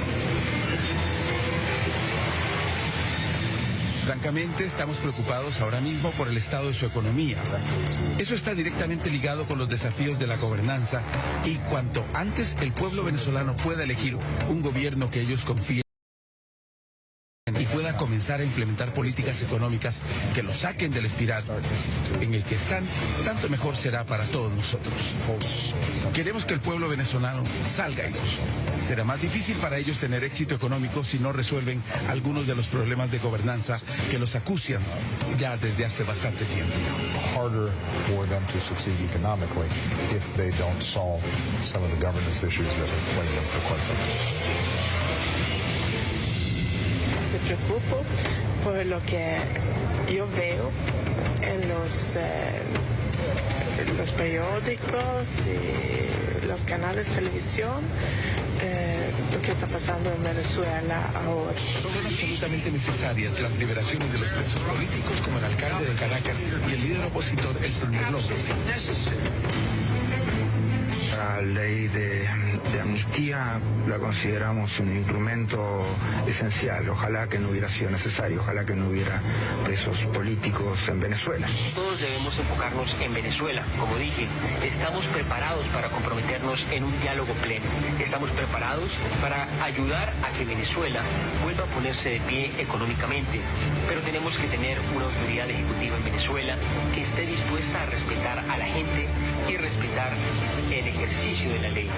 Francamente, estamos preocupados ahora mismo por el estado de su economía. Eso está directamente ligado con los desafíos de la gobernanza y cuanto antes el pueblo venezolano pueda elegir un gobierno que ellos confíen y pueda comenzar a implementar políticas económicas que los saquen del espiral en el que están, tanto mejor será para todos nosotros. Queremos que el pueblo venezolano salga airoso. Será más difícil para ellos tener éxito económico si no resuelven algunos de los problemas de gobernanza que los acucian ya desde hace bastante tiempo. Harder for them to succeed economically if they don't solve some of the governance issues that have plagued them for quite some time. Me preocupo por lo que yo veo en los periódicos y los canales de televisión, lo que está pasando en Venezuela ahora. Son absolutamente necesarias las liberaciones de los presos políticos como el alcalde de Caracas y el líder opositor, el señor López. La ley de amnistía la consideramos un instrumento esencial. Ojalá que no hubiera sido necesario, ojalá que no hubiera presos políticos en Venezuela. Todos debemos enfocarnos en Venezuela. Como dije, estamos preparados para comprometernos en un diálogo pleno. Estamos preparados para ayudar a que Venezuela vuelva a ponerse de pie económicamente. Pero tenemos que tener una autoridad ejecutiva en Venezuela que esté dispuesta a respetar a la gente y respetar el ejercicio de la ley.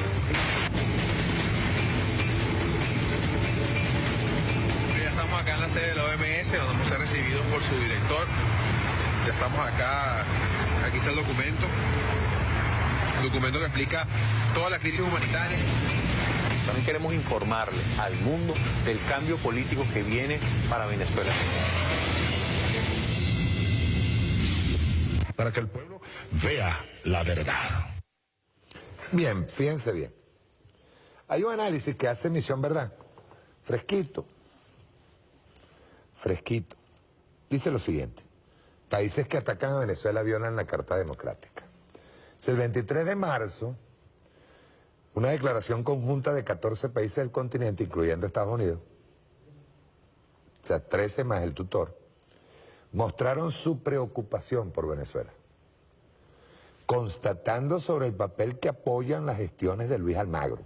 Ya estamos acá en la sede de la OMS, donde hemos sido recibidos por su director. Ya estamos acá, aquí está el documento que explica toda la crisis humanitaria. También queremos informarle al mundo del cambio político que viene para Venezuela. Para que el pueblo vea la verdad. Bien, fíjense bien. Hay un análisis que hace Misión Verdad, fresquito. Dice lo siguiente: países que atacan a Venezuela violan la Carta Democrática. El 23 de marzo, una declaración conjunta de 14 países del continente, incluyendo Estados Unidos, o sea, 13 más el tutor, mostraron su preocupación por Venezuela, constatando sobre el papel que apoyan las gestiones de Luis Almagro,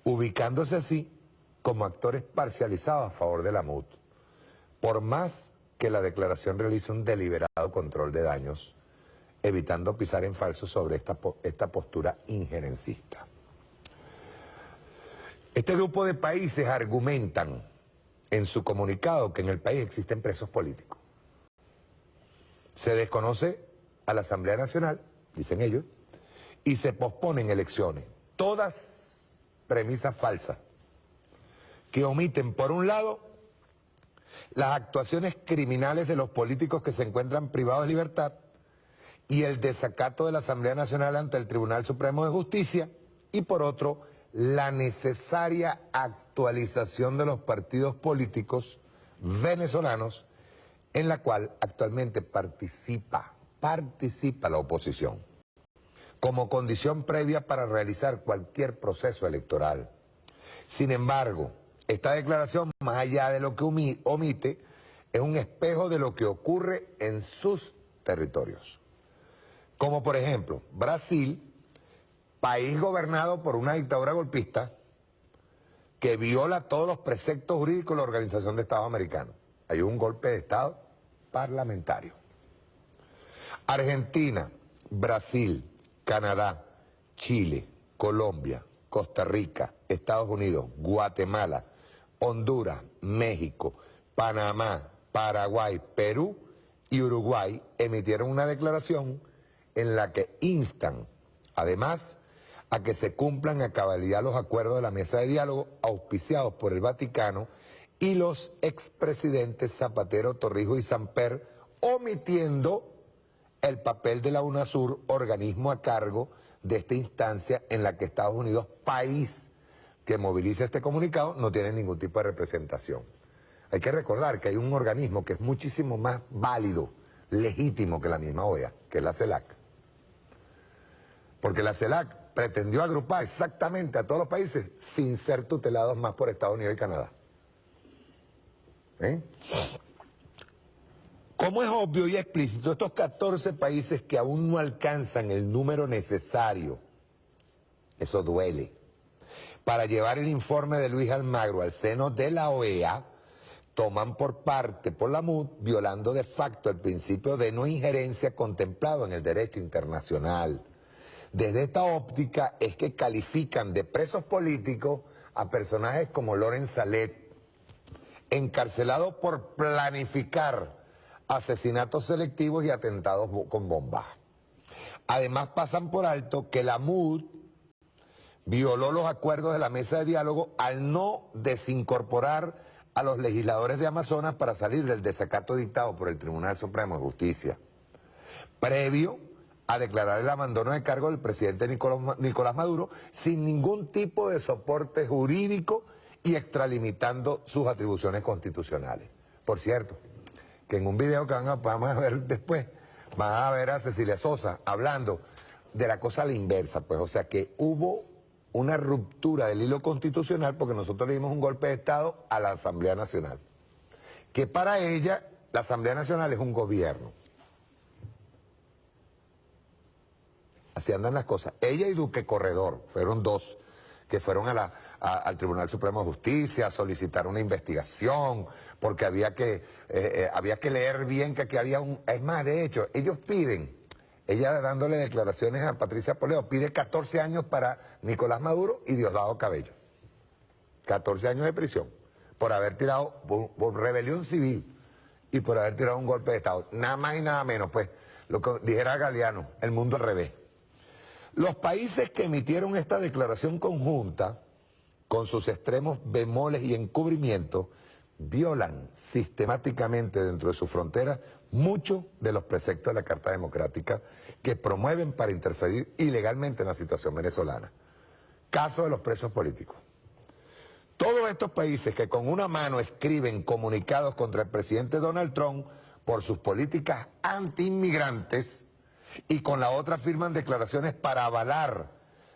ubicándose así como actores parcializados a favor de la MUD, por más que la declaración realice un deliberado control de daños, evitando pisar en falso sobre esta postura injerencista. Este grupo de países argumentan en su comunicado que en el país existen presos políticos. Se desconoce a la Asamblea Nacional, dicen ellos, y se posponen elecciones. Todas premisas falsas que omiten, por un lado, las actuaciones criminales de los políticos que se encuentran privados de libertad y el desacato de la Asamblea Nacional ante el Tribunal Supremo de Justicia, y por otro, la necesaria actualización de los partidos políticos venezolanos en la cual actualmente participa la oposición, como condición previa para realizar cualquier proceso electoral. Sin embargo, esta declaración, más allá de lo que omite, es un espejo de lo que ocurre en sus territorios. Como por ejemplo, Brasil, país gobernado por una dictadura golpista que viola todos los preceptos jurídicos de la Organización de Estados Americanos. Hay un golpe de Estado parlamentario. Argentina, Brasil, Canadá, Chile, Colombia, Costa Rica, Estados Unidos, Guatemala, Honduras, México, Panamá, Paraguay, Perú y Uruguay emitieron una declaración en la que instan, además, a que se cumplan a cabalidad los acuerdos de la mesa de diálogo auspiciados por el Vaticano y los expresidentes Zapatero, Torrijos y Samper, omitiendo el papel de la UNASUR, organismo a cargo de esta instancia en la que Estados Unidos, país que moviliza este comunicado, no tiene ningún tipo de representación. Hay que recordar que hay un organismo que es muchísimo más válido, legítimo que la misma OEA, que es la CELAC. Porque la CELAC pretendió agrupar exactamente a todos los países sin ser tutelados más por Estados Unidos y Canadá. Como es obvio y explícito, estos 14 países que aún no alcanzan el número necesario, eso duele, para llevar el informe de Luis Almagro al seno de la OEA, toman por la MUD, violando de facto el principio de no injerencia contemplado en el derecho internacional. Desde esta óptica es que califican de presos políticos a personajes como Lorenz Salet, encarcelado por planificar asesinatos selectivos y atentados con bombas. Además pasan por alto que la MUD violó los acuerdos de la mesa de diálogo al no desincorporar a los legisladores de Amazonas para salir del desacato dictado por el Tribunal Supremo de Justicia, previo a declarar el abandono de cargo del presidente Nicolás Maduro sin ningún tipo de soporte jurídico y extralimitando sus atribuciones constitucionales. Por cierto, que en un video que vamos a ver después, van a ver a Cecilia Sosa hablando de la cosa a la inversa, pues, o sea que hubo una ruptura del hilo constitucional porque nosotros le dimos un golpe de Estado a la Asamblea Nacional, que para ella la Asamblea Nacional es un gobierno. Así andan las cosas. Ella y Duque Corredor fueron dos que fueron al Tribunal Supremo de Justicia a solicitar una investigación, porque había que leer bien que aquí había un... Es más, de hecho, ellos piden, ella dándole declaraciones a Patricia Poleo, pide 14 años para Nicolás Maduro y Diosdado Cabello. 14 años de prisión. por haber tirado, por rebelión civil y por haber tirado un golpe de Estado. Nada más y nada menos, pues, lo que dijera Galeano, el mundo al revés. Los países que emitieron esta declaración conjunta, con sus extremos bemoles y encubrimientos, violan sistemáticamente dentro de sus fronteras muchos de los preceptos de la Carta Democrática que promueven para interferir ilegalmente en la situación venezolana. Caso de los presos políticos. Todos estos países que con una mano escriben comunicados contra el presidente Donald Trump por sus políticas anti-inmigrantes y con la otra firman declaraciones para avalar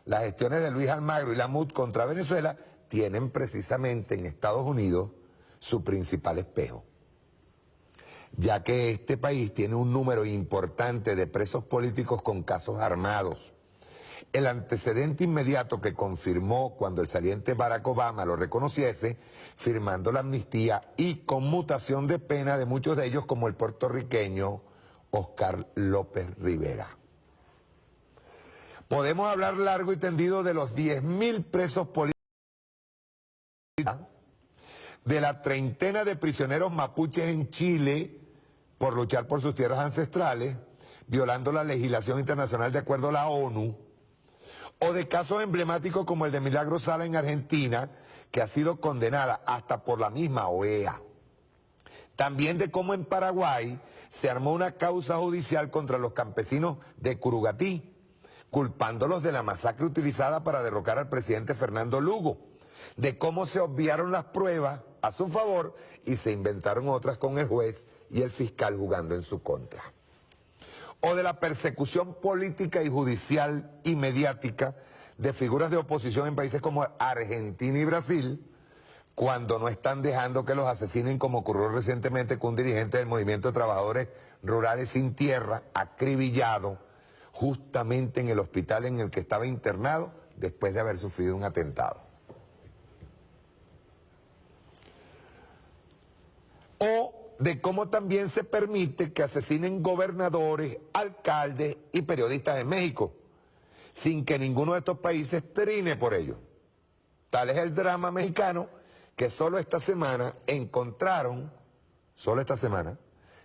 las gestiones de Luis Almagro y la MUD contra Venezuela, tienen precisamente en Estados Unidos su principal espejo. Ya que este país tiene un número importante de presos políticos con casos armados. El antecedente inmediato que confirmó cuando el saliente Barack Obama lo reconociese, firmando la amnistía y conmutación de pena de muchos de ellos, como el puertorriqueño Oscar López Rivera. Podemos hablar largo y tendido de los 10.000 presos políticos, de la treintena de prisioneros mapuches en Chile por luchar por sus tierras ancestrales, violando la legislación internacional de acuerdo a la ONU, o de casos emblemáticos como el de Milagro Sala en Argentina, que ha sido condenada hasta por la misma OEA. También de cómo en Paraguay se armó una causa judicial contra los campesinos de Curugatí, culpándolos de la masacre utilizada para derrocar al presidente Fernando Lugo, de cómo se obviaron las pruebas a su favor y se inventaron otras con el juez y el fiscal jugando en su contra. O de la persecución política y judicial y mediática de figuras de oposición en países como Argentina y Brasil, cuando no están dejando que los asesinen, como ocurrió recientemente con un dirigente del Movimiento de Trabajadores Rurales Sin Tierra, acribillado justamente en el hospital en el que estaba internado después de haber sufrido un atentado. O de cómo también se permite que asesinen gobernadores, alcaldes y periodistas en México, sin que ninguno de estos países trine por ello. Tal es el drama mexicano que solo esta semana encontraron,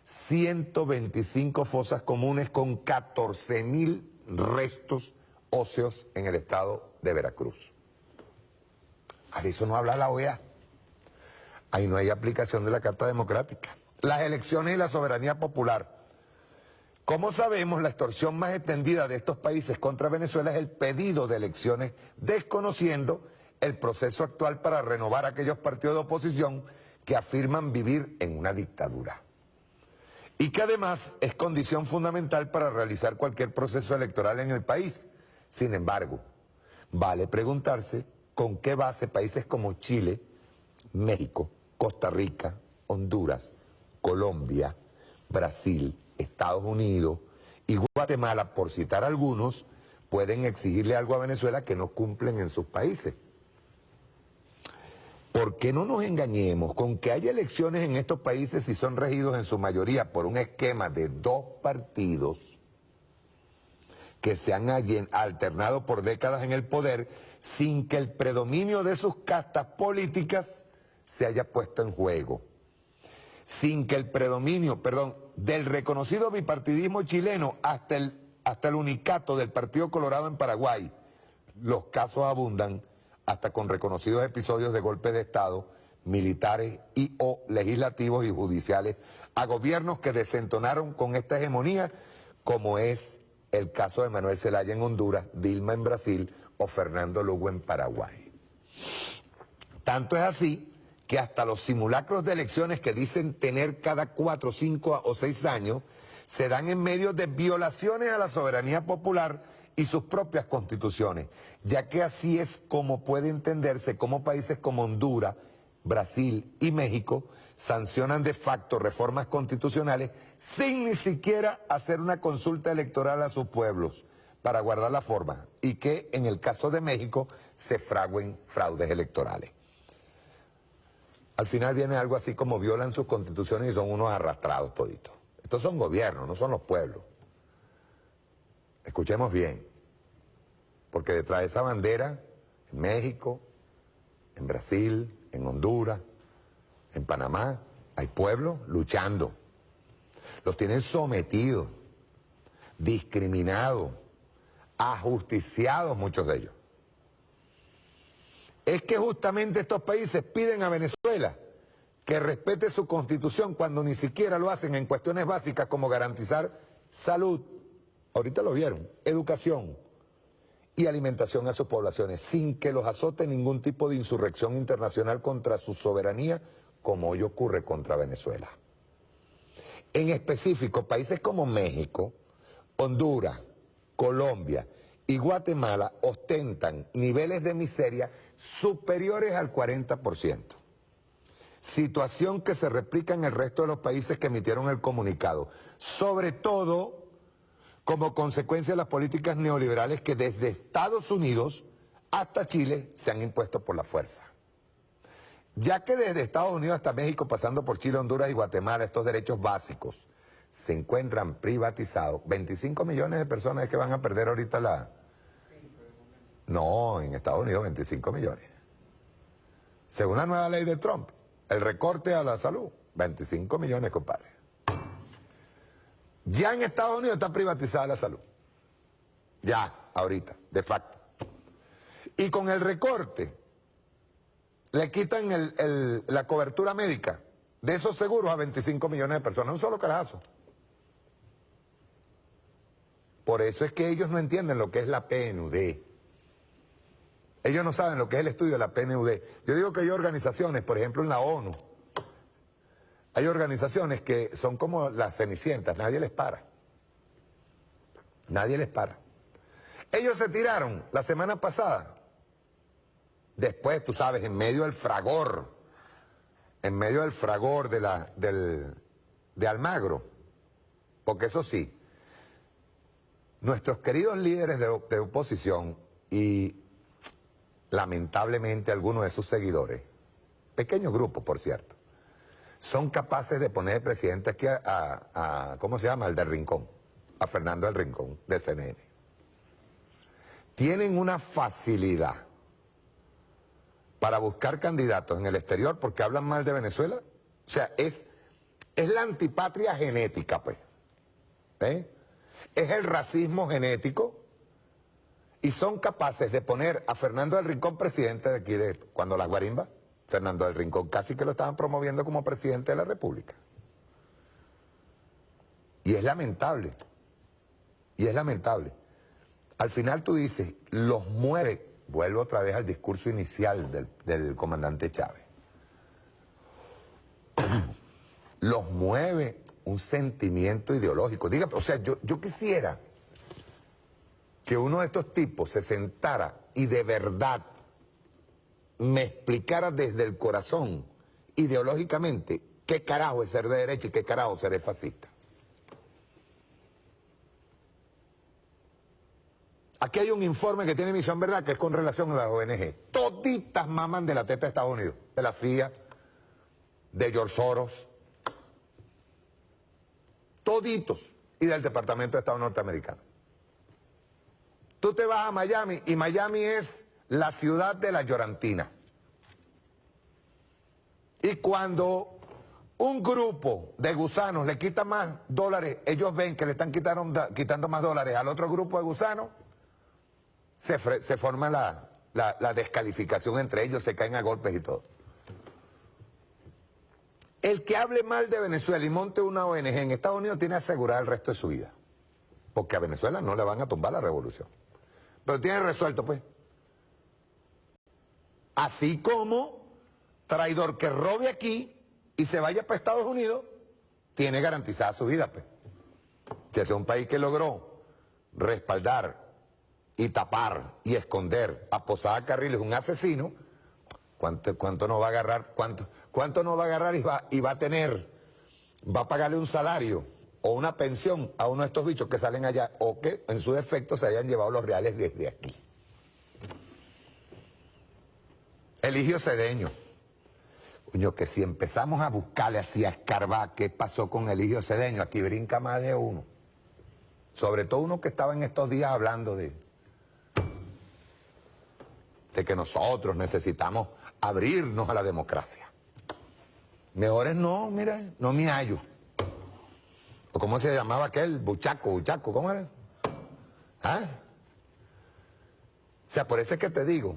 125 fosas comunes con 14.000 restos óseos en el estado de Veracruz. De eso no habla la OEA. Ahí no hay aplicación de la Carta Democrática. Las elecciones y la soberanía popular. Como sabemos, la extorsión más extendida de estos países contra Venezuela es el pedido de elecciones, desconociendo el proceso actual para renovar aquellos partidos de oposición que afirman vivir en una dictadura. Y que además es condición fundamental para realizar cualquier proceso electoral en el país. Sin embargo, vale preguntarse con qué base países como Chile, México, Costa Rica, Honduras, Colombia, Brasil, Estados Unidos y Guatemala, por citar algunos, pueden exigirle algo a Venezuela que no cumplen en sus países. ¿Por qué no nos engañemos con que haya elecciones en estos países si son regidos en su mayoría por un esquema de dos partidos que se han alternado por décadas en el poder sin que el predominio de sus castas políticas se haya puesto en juego? Sin que el predominio, del reconocido bipartidismo chileno hasta el unicato del Partido Colorado en Paraguay. Los casos abundan, hasta con reconocidos episodios de golpe de Estado, militares y o legislativos y judiciales, a gobiernos que desentonaron con esta hegemonía, como es el caso de Manuel Zelaya en Honduras, Dilma en Brasil o Fernando Lugo en Paraguay. Tanto es así que hasta los simulacros de elecciones que dicen tener cada 4, 5 o 6 años, se dan en medio de violaciones a la soberanía popular y sus propias constituciones, ya que así es como puede entenderse cómo países como Honduras, Brasil y México sancionan de facto reformas constitucionales sin ni siquiera hacer una consulta electoral a sus pueblos para guardar la forma, y que en el caso de México se fraguen fraudes electorales. Al final viene algo así como violan sus constituciones y son unos arrastrados toditos. Estos son gobiernos, no son los pueblos. Escuchemos bien, porque detrás de esa bandera, en México, en Brasil, en Honduras, En Panamá hay pueblos luchando. Los tienen sometidos, discriminados, ajusticiados muchos de ellos. Es que justamente estos países piden a Venezuela que respete su constitución cuando ni siquiera lo hacen en cuestiones básicas como garantizar salud, ahorita lo vieron, educación y alimentación a sus poblaciones, sin que los azote ningún tipo de insurrección internacional contra su soberanía, como hoy ocurre contra Venezuela. En específico, países como México, Honduras, Colombia y Guatemala ostentan niveles de miseria superiores al 40%. Situación que se replica en el resto de los países que emitieron el comunicado, sobre todo como consecuencia de las políticas neoliberales que desde Estados Unidos hasta Chile se han impuesto por la fuerza. Ya que desde Estados Unidos hasta México, pasando por Chile, Honduras y Guatemala, estos derechos básicos se encuentran privatizados, 25 millones de personas es que van a perder ahorita la... No, en Estados Unidos 25 millones. Según la nueva ley de Trump, el recorte a la salud, 25 millones, compadre. Ya en Estados Unidos está privatizada la salud. Ya, ahorita, de facto. Y con el recorte, le quitan la cobertura médica de esos seguros a 25 millones de personas. Un solo carajo. Por eso es que ellos no entienden lo que es la PNUD. Ellos no saben lo que es el estudio de la PNUD. Yo digo que hay organizaciones, por ejemplo en la ONU, hay organizaciones que son como las cenicientas, nadie les para. Nadie les para. Ellos se tiraron la semana pasada, después, tú sabes, en medio del fragor de Almagro, porque eso sí, nuestros queridos líderes de oposición y lamentablemente algunos de sus seguidores, pequeño grupo por cierto, son capaces de poner presidente aquí ¿cómo se llama? Al del Rincón, a Fernando del Rincón, de CNN. Tienen una facilidad para buscar candidatos en el exterior porque hablan mal de Venezuela. O sea, es la antipatria genética, pues. Es el racismo genético. Y son capaces de poner a Fernando del Rincón presidente de aquí, cuando las guarimbas, Fernando del Rincón casi que lo estaban promoviendo como presidente de la República. Y es lamentable. Y es lamentable. Al final tú dices, los mueve. Vuelvo otra vez al discurso inicial del comandante Chávez. Los mueve un sentimiento ideológico. Diga, o sea, yo quisiera que uno de estos tipos se sentara y de verdad me explicara desde el corazón, ideológicamente, qué carajo es ser de derecha y qué carajo ser fascista. Aquí hay un informe que tiene Misión Verdad, que es con relación a las ONG. Toditas maman de la teta de Estados Unidos, de la CIA, de George Soros, toditos, y del Departamento de Estado norteamericano. Tú te vas a Miami, y Miami es la ciudad de la llorantina. Y cuando un grupo de gusanos le quita más dólares, ellos ven que le están quitando más dólares al otro grupo de gusanos, se forma la descalificación entre ellos, se caen a golpes y todo. El que hable mal de Venezuela y monte una ONG en Estados Unidos tiene asegurado el resto de su vida. Porque a Venezuela no le van a tumbar la revolución. Pero tiene resuelto, pues. Así como traidor que robe aquí y se vaya para Estados Unidos, tiene garantizada su vida, pues. Si es un país que logró respaldar y tapar y esconder a Posada Carriles, un asesino, ¿cuánto no va a agarrar? ¿Cuánto no va a agarrar y va a tener? Va a pagarle un salario o una pensión a uno de estos bichos que salen allá o que en su defecto se hayan llevado los reales desde aquí. Eligio Cedeño. Coño, que si empezamos a buscarle así, a escarbar qué pasó con Eligio Cedeño, aquí brinca más de uno. Sobre todo uno que estaba en estos días hablando de que nosotros necesitamos abrirnos a la democracia. Mejores no, mira, no me hallo. ¿O cómo se llamaba aquel? Buchaco, ¿cómo era? ¿Ah? O sea, por eso es que te digo,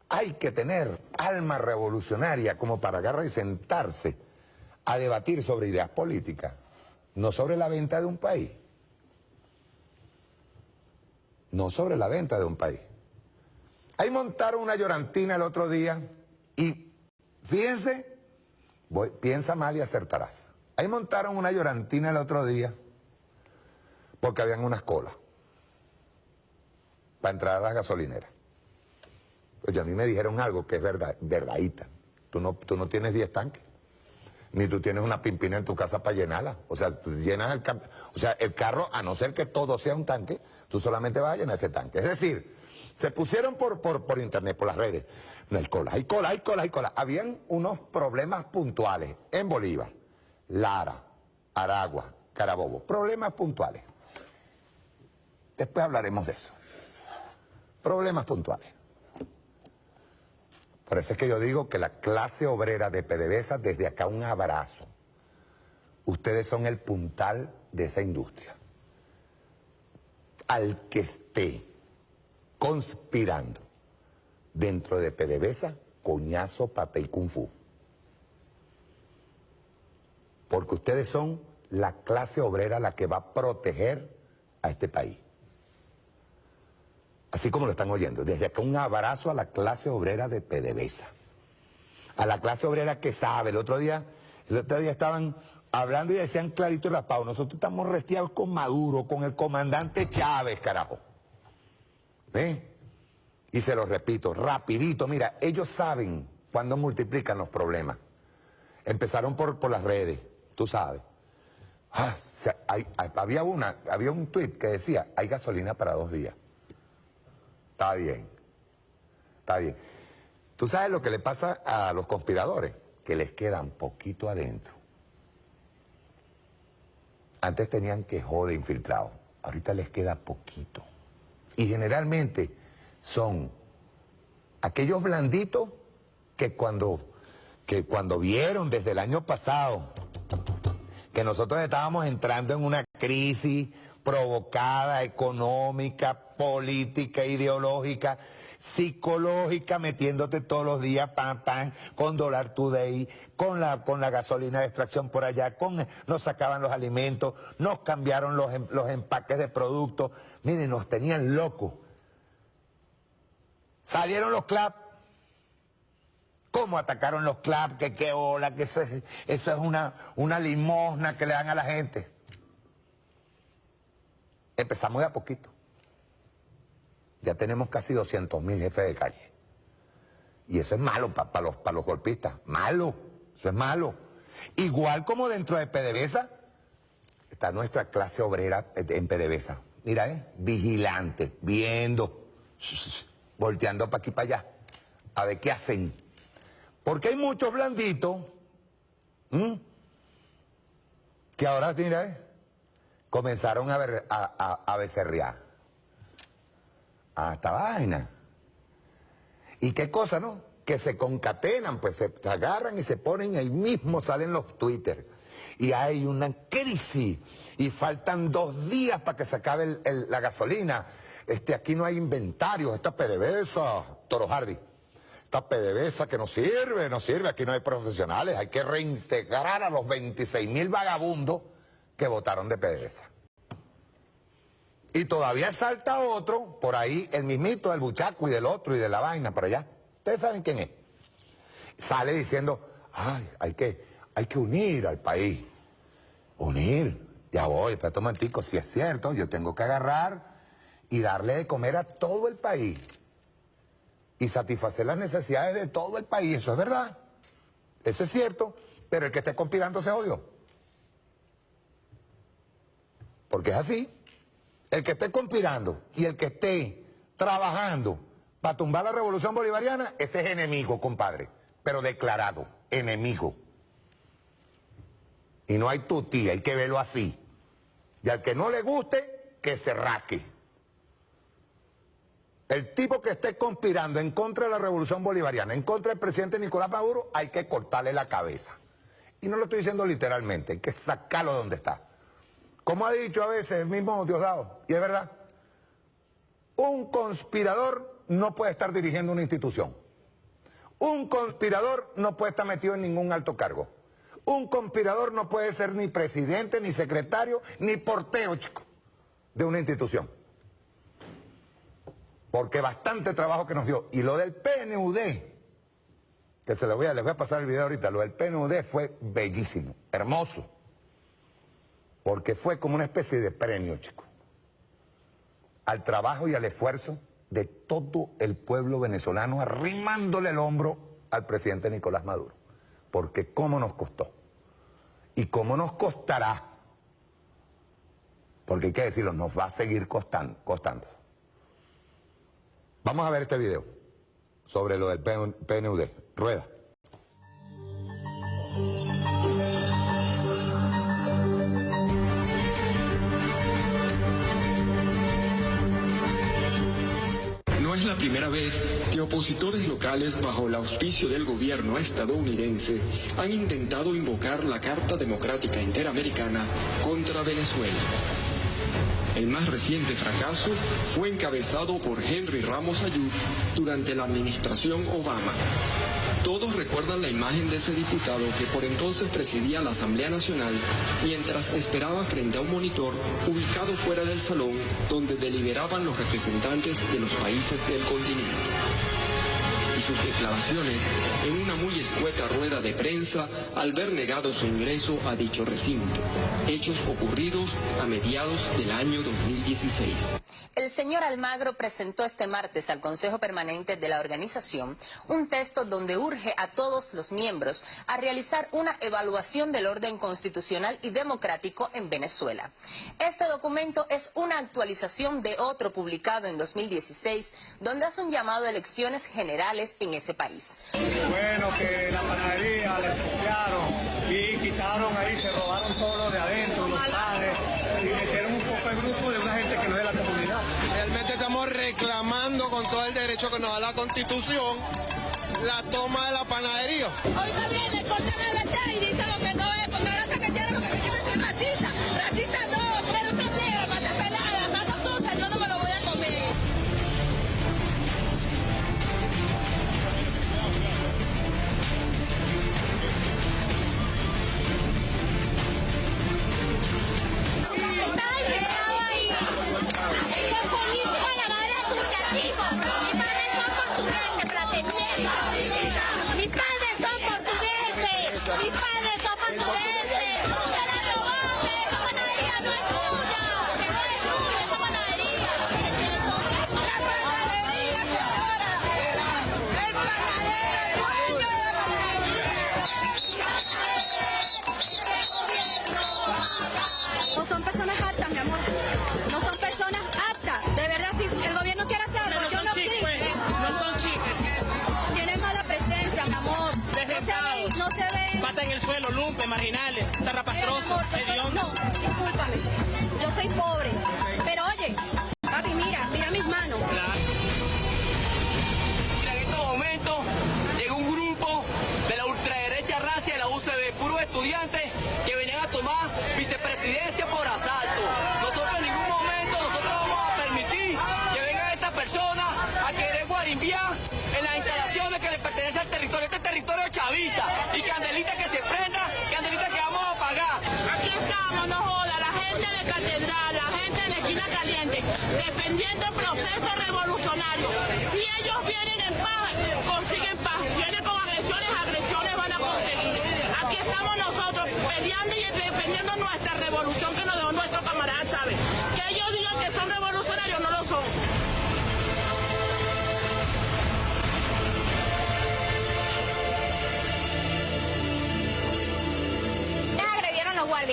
hay que tener alma revolucionaria como para agarrar y sentarse a debatir sobre ideas políticas, no sobre la venta de un país. No sobre la venta de un país. Ahí montaron una llorantina el otro día y fíjense, piensa mal y acertarás. Ahí montaron una llorantina el otro día porque habían unas colas para entrar a las gasolineras. Oye, a mí me dijeron algo que es verdadita. Tú no tienes 10 tanques, ni tú tienes una pimpina en tu casa para llenarla. O sea, tú llenas el carro, a no ser que todo sea un tanque, tú solamente vas a llenar ese tanque. Es decir, se pusieron por internet, por las redes. No hay cola. Habían unos problemas puntuales en Bolívar, Lara, Aragua, Carabobo. Problemas puntuales. Después hablaremos de eso. Problemas puntuales. Por eso es que yo digo que la clase obrera de PDVSA, desde acá un abrazo. Ustedes son el puntal de esa industria. Al que esté conspirando dentro de PDVSA, coñazo, pate y kung fu. Porque ustedes son la clase obrera la que va a proteger a este país. Así como lo están oyendo, desde acá un abrazo a la clase obrera de PDVSA. A la clase obrera que sabe. El otro día estaban hablando y decían clarito y raspado, nosotros estamos restiados con Maduro, con el comandante Chávez, carajo. ¿Ven? Y se lo repito, rapidito, mira, ellos saben cuándo multiplican los problemas. Empezaron por las redes, tú sabes. Había un tuit que decía, hay gasolina para 2 días. Está bien. ¿Tú sabes lo que le pasa a los conspiradores? Que les quedan poquito adentro. Antes tenían que joder infiltrados, ahorita les queda poquito. Y generalmente son aquellos blanditos que cuando vieron desde el año pasado que nosotros estábamos entrando en una crisis provocada, económica, política, ideológica, psicológica, metiéndote todos los días, con Dollar Today, con la gasolina de extracción por allá, nos sacaban los alimentos, nos cambiaron los empaques de productos, miren, nos tenían locos. Salieron los CLAP, ¿cómo atacaron los CLAP? Que qué hola, que eso es una limosna que le dan a la gente. Empezamos de a poquito. Ya tenemos casi 200.000 jefes de calle. Y eso es malo para los golpistas. Malo. Eso es malo. Igual como dentro de PDVSA está nuestra clase obrera en PDVSA. Mira, vigilante, viendo, volteando para aquí para allá. A ver qué hacen. Porque hay muchos blanditos que ahora, mira, comenzaron a becerrear. A esta vaina. ¿Y qué cosa, no? Que se concatenan, pues se agarran y se ponen, ahí mismo salen los Twitter. Y hay una crisis, y faltan 2 días para que se acabe la gasolina. Aquí no hay inventarios, esta PDVSA, Toro Hardy. Esta PDVSA que no sirve, aquí no hay profesionales, hay que reintegrar a los 26.000 vagabundos que votaron de PDVSA. Y todavía salta otro, por ahí, el mismito del Buchaco y del otro y de la vaina, por allá. Ustedes saben quién es. Sale diciendo, ay, hay que unir al país. Unir. Ya voy, espérate un momentico, si es cierto, yo tengo que agarrar y darle de comer a todo el país. Y satisfacer las necesidades de todo el país, eso es verdad. Eso es cierto, pero el que esté conspirando se jodió. Porque es así. El que esté conspirando y el que esté trabajando para tumbar la revolución bolivariana, ese es enemigo, compadre, pero declarado, enemigo. Y no hay tutía, hay que verlo así. Y al que no le guste, que se rasque. El tipo que esté conspirando en contra de la revolución bolivariana, en contra del presidente Nicolás Maduro, hay que cortarle la cabeza. Y no lo estoy diciendo literalmente, hay que sacarlo de donde está. Como ha dicho a veces el mismo Diosdado, y es verdad, un conspirador no puede estar dirigiendo una institución. Un conspirador no puede estar metido en ningún alto cargo. Un conspirador no puede ser ni presidente, ni secretario, ni portero, chico, de una institución. Porque bastante trabajo que nos dio. Y lo del PNUD, que les voy a pasar el video ahorita, lo del PNUD fue bellísimo, hermoso. Porque fue como una especie de premio, chico, al trabajo y al esfuerzo de todo el pueblo venezolano, arrimándole el hombro al presidente Nicolás Maduro. Porque cómo nos costó y cómo nos costará, porque hay que decirlo, nos va a seguir costando. Vamos a ver este video sobre lo del PNUD. Rueda. No es la primera vez que opositores locales bajo el auspicio del gobierno estadounidense han intentado invocar la Carta Democrática Interamericana contra Venezuela. El más reciente fracaso fue encabezado por Henry Ramos Ayub durante la administración Obama. Todos recuerdan la imagen de ese diputado que por entonces presidía la Asamblea Nacional mientras esperaba frente a un monitor ubicado fuera del salón donde deliberaban los representantes de los países del continente. Y sus declaraciones en una muy escueta rueda de prensa al ver negado su ingreso a dicho recinto. Hechos ocurridos a mediados del año 2016. El señor Almagro presentó este martes al Consejo Permanente de la organización un texto donde urge a todos los miembros a realizar una evaluación del orden constitucional y democrático en Venezuela. Este documento es una actualización de otro publicado en 2016, donde hace un llamado a elecciones generales en ese país. Bueno, que la panadería le copiaron y quitaron ahí, se robaron todo lo de adentro, los padres, y metieron un poco de grupo de una gente que no es de la comunidad. Realmente estamos reclamando con todo el derecho que nos da la Constitución la toma de la panadería. Hoy también le cortan la ventana y dicen lo que no es, porque ahora se metieron lo que me quiere decir racista. Racista no, pero esa negra, pata pelada, pata sucia, yo no me lo voy a comer. No son personas aptas, mi amor. No son personas aptas. De verdad, si el gobierno quiere hacerlo, yo no quiero. No son chiques. Tienen mala presencia, mi amor. No se ven. Pata en el suelo, lumpe, marginales, zarrapastrosos, hediondos. No, discúlpame. Yo soy pobre. Pero oye, papi, mira mis manos. Mira, en estos momentos llegó un grupo de la ultraderecha racia de la UCB, puros estudiantes que venían a tomar vicepresidencia por asalto. Nosotros en ningún momento vamos a permitir que vengan estas personas a querer guarimbiar en las instalaciones que le pertenecen al territorio. Este territorio chavista y candelita que se prenda, candelita que vamos a apagar. Aquí estamos, no joda, la gente de Catedral, la gente de la esquina caliente, defendiendo el proceso revolucionario. Si ellos vienen en paz, consiguen paz. Vienen con agresiones, agresiones van a conseguir. Aquí estamos nosotros peleando y defendiendo nuestra revolución que nos dejó nuestro camarada Chávez. Que ellos digan que son revolucionarios, no lo son.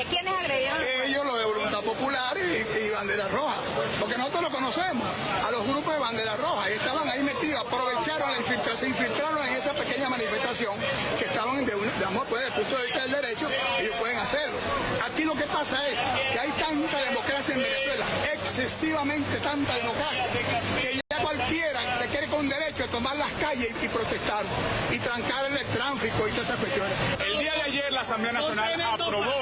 ¿Quiénes agredieron? Ellos, los de Voluntad Popular y Bandera Roja, porque nosotros lo conocemos, a los grupos de Bandera Roja, y estaban ahí metidos, aprovecharon se infiltraron en esa pequeña manifestación, que estaban, digamos, pues, desde el punto de vista del derecho, ellos pueden hacerlo. Aquí lo que pasa es que hay tanta democracia en Venezuela, excesivamente tanta democracia, que ya cualquiera se quiere con derecho a tomar las calles y protestar y trancar el tráfico y todas esas cuestiones. El día de ayer la Asamblea Nacional aprobó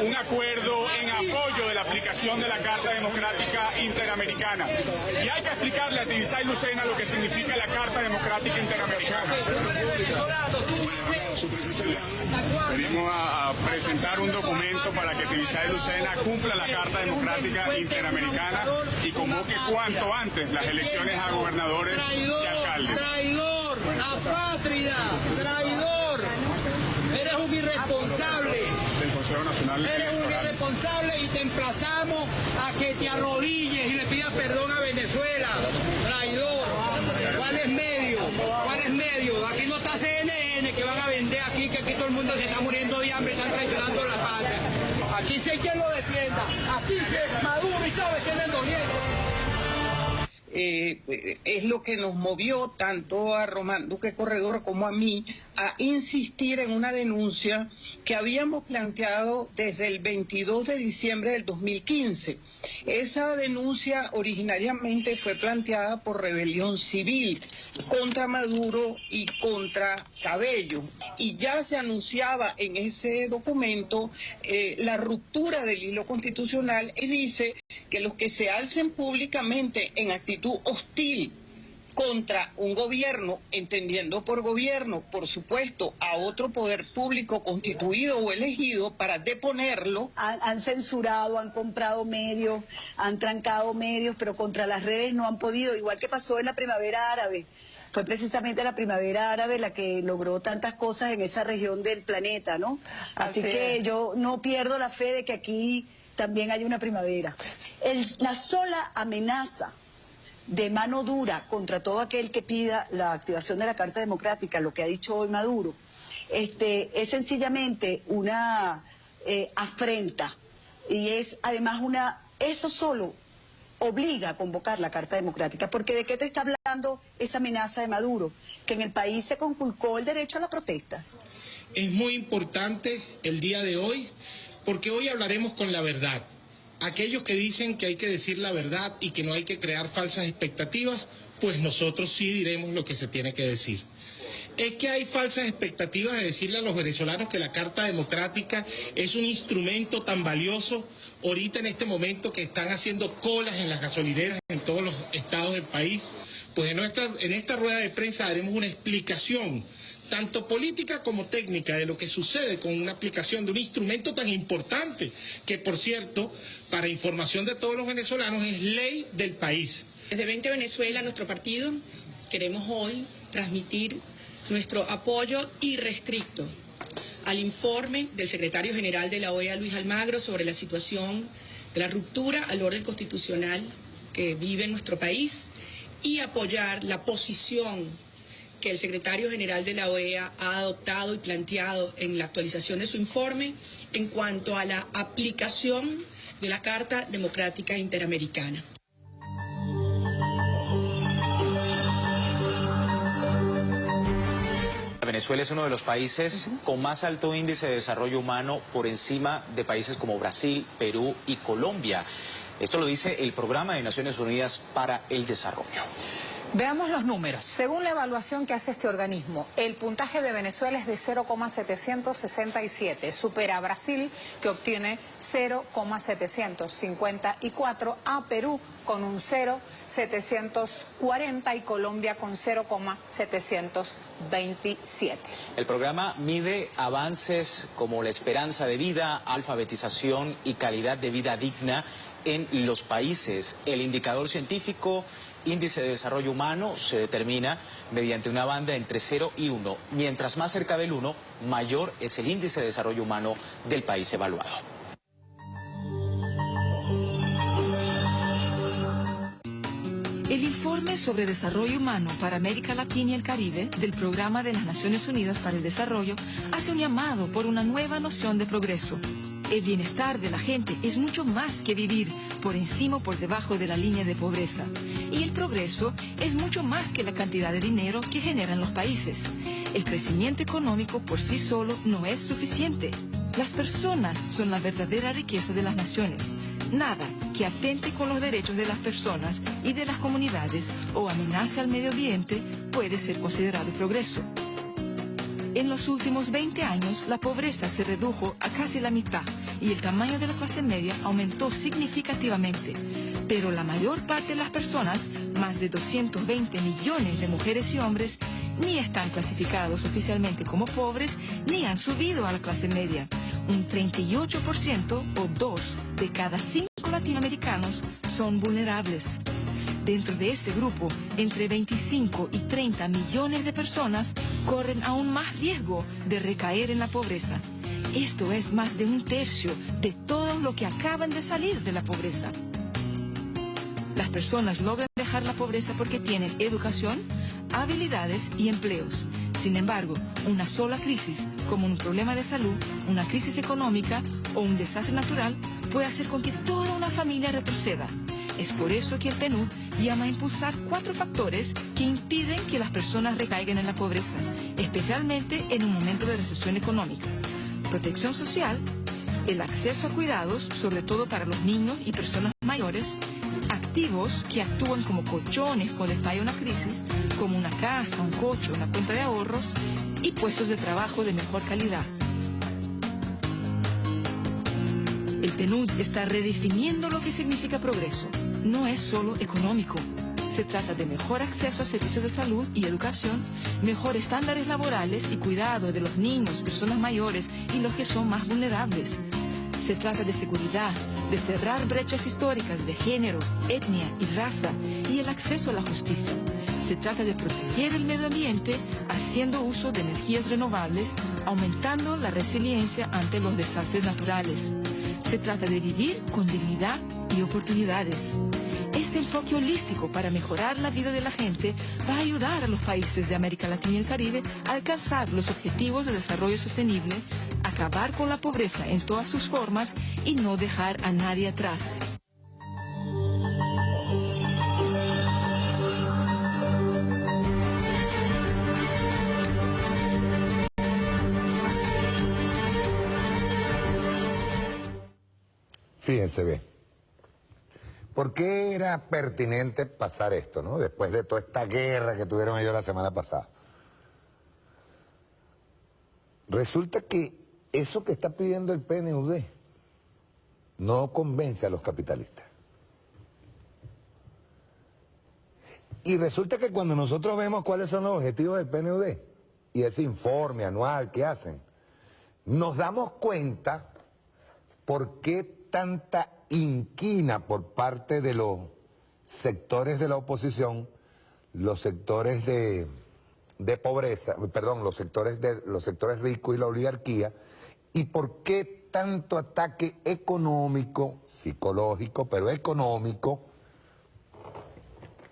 un acuerdo en apoyo de la aplicación de la Carta Democrática Interamericana. Y hay que explicarle a Tibisay Lucena lo que significa la Carta Democrática Interamericana. Venimos a presentar un documento para que Tibisay Lucena cumpla la Carta Democrática Interamericana y convoque cuanto antes las elecciones a gobernadores y alcaldes. Traidor, apátrida, traidor, eres un irresponsable. Del Consejo Nacional Eres un irresponsable y te emplazamos a que te arrodilles y le pidas perdón a Venezuela. Traidor, ¿cuál es medio? ¿Cuál es medio? Aquí no está CNN que van a vender aquí, que aquí todo el mundo se está muriendo de hambre, están traicionando la patria. Aquí sí hay quien lo defienda. Aquí sí, Maduro y Chávez tienen los nietos. Es lo que nos movió tanto a Román Duque Corredor como a mí a insistir en una denuncia que habíamos planteado desde el 22 de diciembre del 2015. Esa denuncia originariamente fue planteada por rebelión civil contra Maduro y contra Cabello, y ya se anunciaba en ese documento la ruptura del hilo constitucional, y dice que los que se alcen públicamente en actitud hostil contra un gobierno, entendiendo por gobierno, por supuesto, a otro poder público constituido o elegido para deponerlo. Han censurado, han comprado medios, han trancado medios, pero contra las redes no han podido, igual que pasó en la primavera árabe. Fue precisamente la primavera árabe la que logró tantas cosas en esa región del planeta, ¿no? Así que yo no pierdo la fe de que aquí también hay una primavera. La sola amenaza de mano dura contra todo aquel que pida la activación de la Carta Democrática, lo que ha dicho hoy Maduro, es sencillamente una afrenta, y es además eso solo obliga a convocar la Carta Democrática, porque ¿de qué te está hablando esa amenaza de Maduro? Que en el país se conculcó el derecho a la protesta. Es muy importante el día de hoy, porque hoy hablaremos con la verdad. Aquellos que dicen que hay que decir la verdad y que no hay que crear falsas expectativas, pues nosotros sí diremos lo que se tiene que decir. Es que hay falsas expectativas de decirle a los venezolanos que la Carta Democrática es un instrumento tan valioso ahorita en este momento que están haciendo colas en las gasolineras en todos los estados del país. Pues en esta rueda de prensa haremos una explicación tanto política como técnica de lo que sucede con una aplicación de un instrumento tan importante que, por cierto, para información de todos los venezolanos, es ley del país. Desde 20 Venezuela, nuestro partido, queremos hoy transmitir nuestro apoyo irrestricto al informe del secretario general de la OEA, Luis Almagro, sobre la situación de la ruptura al orden constitucional que vive nuestro país, y apoyar la posición que el secretario general de la OEA ha adoptado y planteado en la actualización de su informe en cuanto a la aplicación de la Carta Democrática Interamericana. Venezuela es uno de los países con más alto índice de desarrollo humano, por encima de países como Brasil, Perú y Colombia. Esto lo dice el Programa de Naciones Unidas para el Desarrollo. Veamos los números. Según la evaluación que hace este organismo, el puntaje de Venezuela es de 0,767. Supera a Brasil, que obtiene 0,754, a Perú con un 0,740 y Colombia con 0,727. El programa mide avances como la esperanza de vida, alfabetización y calidad de vida digna en los países. El indicador científico Índice de Desarrollo Humano se determina mediante una banda entre 0 y 1. Mientras más cerca del 1, mayor es el índice de desarrollo humano del país evaluado. El informe sobre desarrollo humano para América Latina y el Caribe del Programa de las Naciones Unidas para el Desarrollo hace un llamado por una nueva noción de progreso. El bienestar de la gente es mucho más que vivir por encima o por debajo de la línea de pobreza. Y el progreso es mucho más que la cantidad de dinero que generan los países. El crecimiento económico por sí solo no es suficiente. Las personas son la verdadera riqueza de las naciones. Nada que atente con los derechos de las personas y de las comunidades o amenace al medio ambiente puede ser considerado progreso. En los últimos 20 años, la pobreza se redujo a casi la mitad y el tamaño de la clase media aumentó significativamente. Pero la mayor parte de las personas, más de 220 millones de mujeres y hombres, ni están clasificados oficialmente como pobres, ni han subido a la clase media. Un 38% o 2 de cada 5 latinoamericanos son vulnerables. Dentro de este grupo, entre 25 y 30 millones de personas corren aún más riesgo de recaer en la pobreza. Esto es más de un tercio de todos los que acaban de salir de la pobreza. Las personas logran dejar la pobreza porque tienen educación, habilidades y empleos. Sin embargo, una sola crisis, como un problema de salud, una crisis económica o un desastre natural, puede hacer con que toda una familia retroceda. Es por eso que el PNUD llama a impulsar 4 factores que impiden que las personas recaigan en la pobreza, especialmente en un momento de recesión económica. Protección social, el acceso a cuidados, sobre todo para los niños y personas mayores, activos que actúan como colchones cuando estalla una crisis, como una casa, un coche, una cuenta de ahorros, y puestos de trabajo de mejor calidad. El PNUD está redefiniendo lo que significa progreso. No es solo económico. Se trata de mejor acceso a servicios de salud y educación, mejores estándares laborales y cuidado de los niños, personas mayores y los que son más vulnerables. Se trata de seguridad, de cerrar brechas históricas de género, etnia y raza y el acceso a la justicia. Se trata de proteger el medio ambiente haciendo uso de energías renovables, aumentando la resiliencia ante los desastres naturales. Se trata de vivir con dignidad y oportunidades. Este enfoque holístico para mejorar la vida de la gente va a ayudar a los países de América Latina y el Caribe a alcanzar los objetivos de desarrollo sostenible, acabar con la pobreza en todas sus formas y no dejar a nadie atrás. Fíjense, ve. ¿Por qué era pertinente pasar esto, no? Después de toda esta guerra que tuvieron ellos la semana pasada. Resulta que eso que está pidiendo el PNUD no convence a los capitalistas. Y resulta que cuando nosotros vemos cuáles son los objetivos del PNUD y ese informe anual que hacen, nos damos cuenta por qué tanta inquina por parte de los sectores de la oposición, los sectores de pobreza, perdón, los sectores ricos y la oligarquía, y por qué tanto ataque económico, psicológico, pero económico,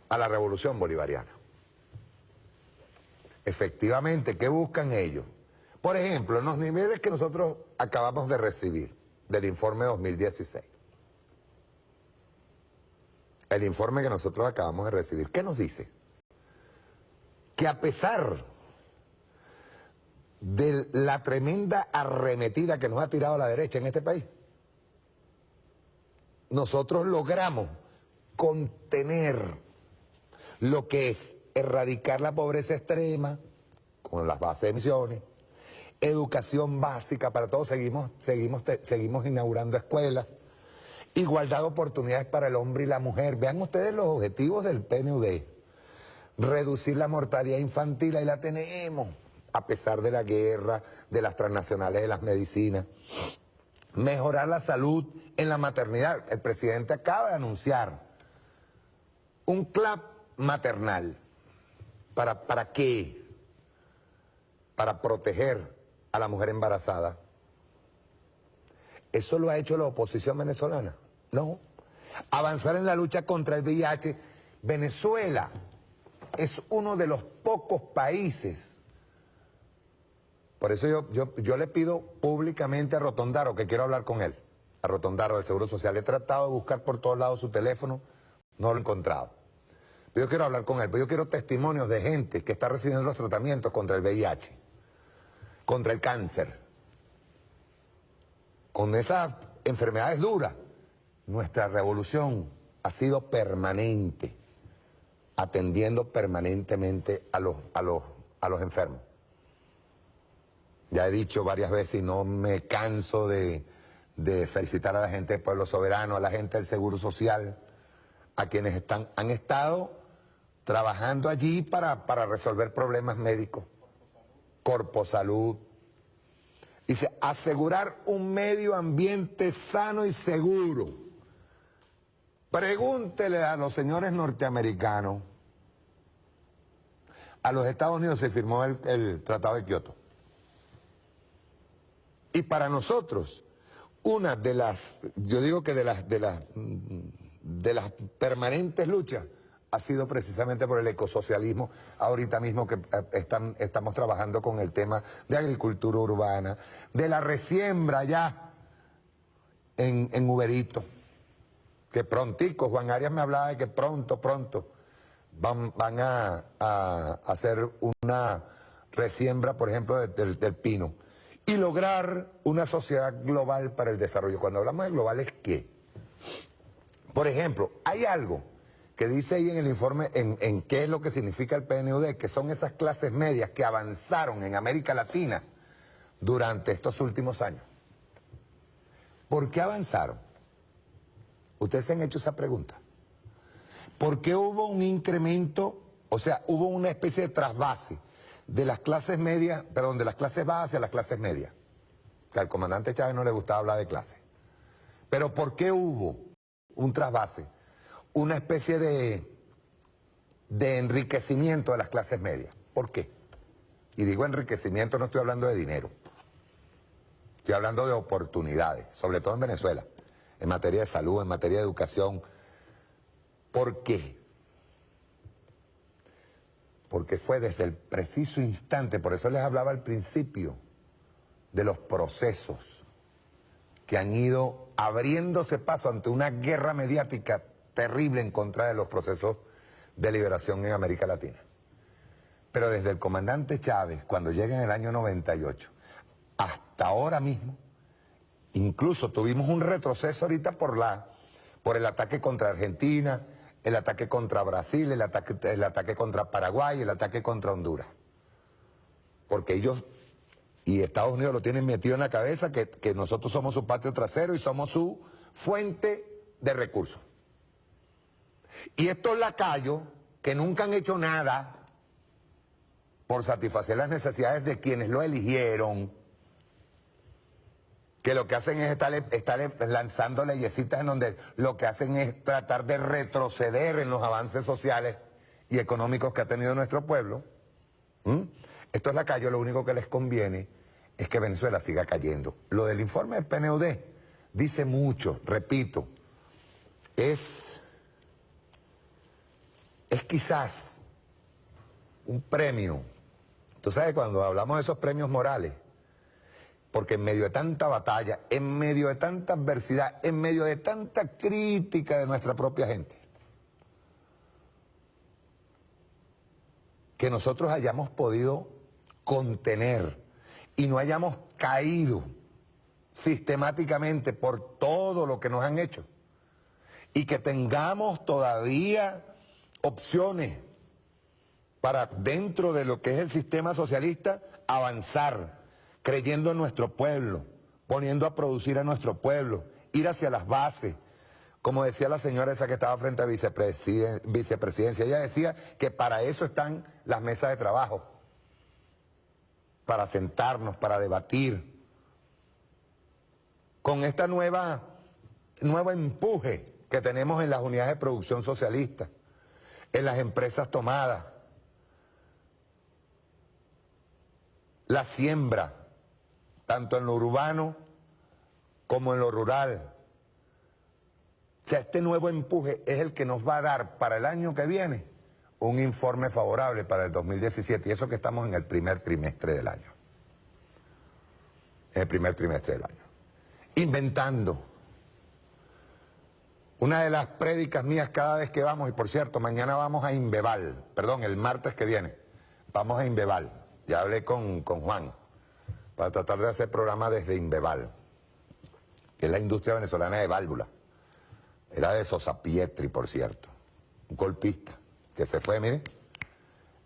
a la revolución bolivariana. Efectivamente, ¿qué buscan ellos? Por ejemplo, en los niveles que nosotros acabamos de recibir del informe 2016. El informe que nosotros acabamos de recibir, ¿qué nos dice? Que a pesar de la tremenda arremetida que nos ha tirado la derecha en este país, nosotros logramos contener lo que es erradicar la pobreza extrema, con las bases de emisiones, educación básica para todos, seguimos inaugurando escuelas, igualdad de oportunidades para el hombre y la mujer. Vean ustedes los objetivos del PNUD. Reducir la mortalidad infantil, ahí la tenemos, a pesar de la guerra, de las transnacionales de las medicinas. Mejorar la salud en la maternidad. El presidente acaba de anunciar un CLAP maternal. ¿Para qué? Para proteger a la mujer embarazada. ¿Eso lo ha hecho la oposición venezolana? No. Avanzar en la lucha contra el VIH. Venezuela es uno de los pocos países. Por eso yo le pido públicamente a Rotondaro, que quiero hablar con él, a Rotondaro del Seguro Social. He tratado de buscar por todos lados su teléfono, no lo he encontrado. Pero yo quiero hablar con él, pero yo quiero testimonios de gente que está recibiendo los tratamientos contra el VIH, contra el cáncer, con esas enfermedades duras, nuestra revolución ha sido permanente, atendiendo permanentemente a los enfermos. Ya he dicho varias veces y no me canso de felicitar a la gente del Pueblo Soberano, a la gente del Seguro Social, a quienes han estado trabajando allí para resolver problemas médicos. Corpo Salud. Dice, asegurar un medio ambiente sano y seguro. Pregúntele a los señores norteamericanos. A los Estados Unidos se firmó el Tratado de Kioto. Y para nosotros, una de las, yo digo que de las permanentes luchas ha sido precisamente por el ecosocialismo. Ahorita mismo que estamos trabajando con el tema de agricultura urbana, de la resiembra ya en Uberito, que prontico, Juan Arias me hablaba de que pronto van a hacer una resiembra, por ejemplo, del pino, y lograr una sociedad global para el desarrollo. Cuando hablamos de global es ¿qué? Por ejemplo, hay algo que dice ahí en el informe en qué es lo que significa el PNUD, que son esas clases medias que avanzaron en América Latina durante estos últimos años. ¿Por qué avanzaron? Ustedes se han hecho esa pregunta. ¿Por qué hubo un incremento, o sea, hubo una especie de trasvase de las clases medias, perdón, de las clases bajas a las clases medias? Que al comandante Chávez no le gustaba hablar de clase. Pero ¿por qué hubo un trasvase? Una especie de enriquecimiento de las clases medias. ¿Por qué? Y digo enriquecimiento, no estoy hablando de dinero. Estoy hablando de oportunidades, sobre todo en Venezuela, en materia de salud, en materia de educación. ¿Por qué? Porque fue desde el preciso instante, por eso les hablaba al principio, de los procesos que han ido abriéndose paso ante una guerra mediática terrible en contra de los procesos de liberación en América Latina. Pero desde el comandante Chávez, cuando llega en el año 98, hasta ahora mismo, incluso tuvimos un retroceso ahorita por el ataque contra Argentina, el ataque contra Brasil, el ataque contra Paraguay, el ataque contra Honduras. Porque ellos y Estados Unidos lo tienen metido en la cabeza que nosotros somos su patio trasero y somos su fuente de recursos. Y estos lacayos que nunca han hecho nada por satisfacer las necesidades de quienes lo eligieron, que lo que hacen es estar lanzando leyesitas en donde lo que hacen es tratar de retroceder en los avances sociales y económicos que ha tenido nuestro pueblo. Estos lacayos lo único que les conviene es que Venezuela siga cayendo. Lo del informe del PNUD dice mucho, repito, es quizás un premio. Tú sabes, cuando hablamos de esos premios morales, porque en medio de tanta batalla, en medio de tanta adversidad, en medio de tanta crítica de nuestra propia gente, que nosotros hayamos podido contener y no hayamos caído sistemáticamente por todo lo que nos han hecho, y que tengamos todavía opciones para, dentro de lo que es el sistema socialista, avanzar, creyendo en nuestro pueblo, poniendo a producir a nuestro pueblo, ir hacia las bases. Como decía la señora esa que estaba frente a vicepresidencia, ella decía que para eso están las mesas de trabajo, para sentarnos, para debatir. Con esta nuevo empuje que tenemos en las unidades de producción socialista, en las empresas tomadas, la siembra, tanto en lo urbano como en lo rural. O sea, este nuevo empuje es el que nos va a dar para el año que viene un informe favorable para el 2017, y eso que estamos en el primer trimestre del año. En el primer trimestre del año. Inventando. Una de las prédicas mías cada vez que vamos, y por cierto, mañana vamos a Inveval, perdón, el martes que viene, vamos a Inveval. Ya hablé con Juan, para tratar de hacer programa desde Inveval, que es la industria venezolana de válvulas. Era de Sosa Pietri, por cierto, un golpista que se fue, mire,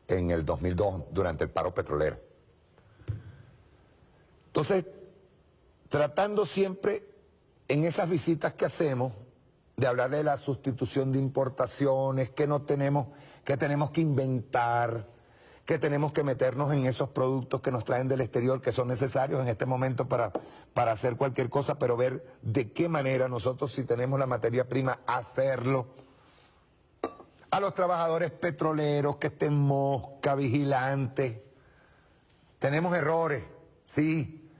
en el 2002 durante el paro petrolero. Entonces, tratando siempre en esas visitas que hacemos de hablar de la sustitución de importaciones, que tenemos que inventar, que tenemos que meternos en esos productos que nos traen del exterior, que son necesarios en este momento para hacer cualquier cosa, pero ver de qué manera nosotros, si tenemos la materia prima, hacerlo. A los trabajadores petroleros que estén mosca, vigilantes. Tenemos errores, sí,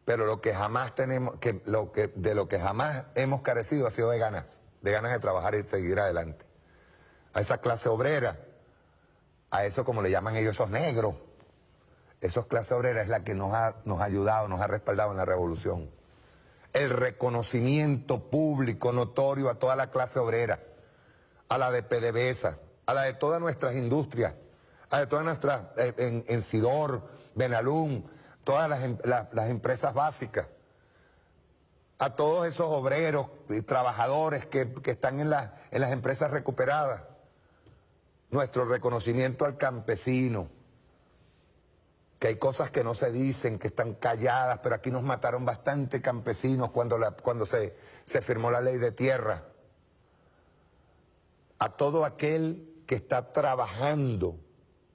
pero lo que jamás tenemos, de lo que jamás hemos carecido ha sido de ganas de trabajar y seguir adelante. A esa clase obrera, a eso como le llaman ellos, esos negros, esos clase obrera es la que nos ha ayudado, nos ha respaldado en la revolución. El reconocimiento público, notorio a toda la clase obrera, a la de PDVSA, a la de todas nuestras industrias, a la de todas nuestras, en Sidor, Benalún, todas las empresas básicas, a todos esos obreros y trabajadores que están en las empresas recuperadas. Nuestro reconocimiento al campesino, que hay cosas que no se dicen, que están calladas, pero aquí nos mataron bastante campesinos cuando se firmó la ley de tierra. A todo aquel que está trabajando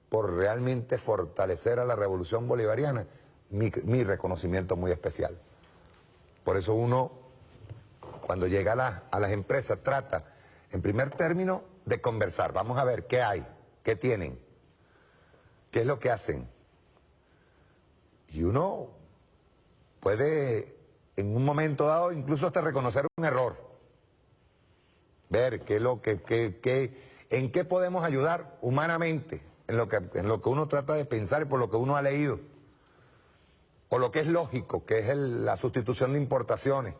por realmente fortalecer a la revolución bolivariana, mi reconocimiento muy especial. Por eso uno, cuando llega a las empresas, trata, en primer término, de conversar. Vamos a ver qué hay, qué tienen, qué es lo que hacen. Y uno puede, en un momento dado, incluso hasta reconocer un error. Ver en qué podemos ayudar humanamente, en lo que uno trata de pensar y por lo que uno ha leído. O lo que es lógico, que es la sustitución de importaciones.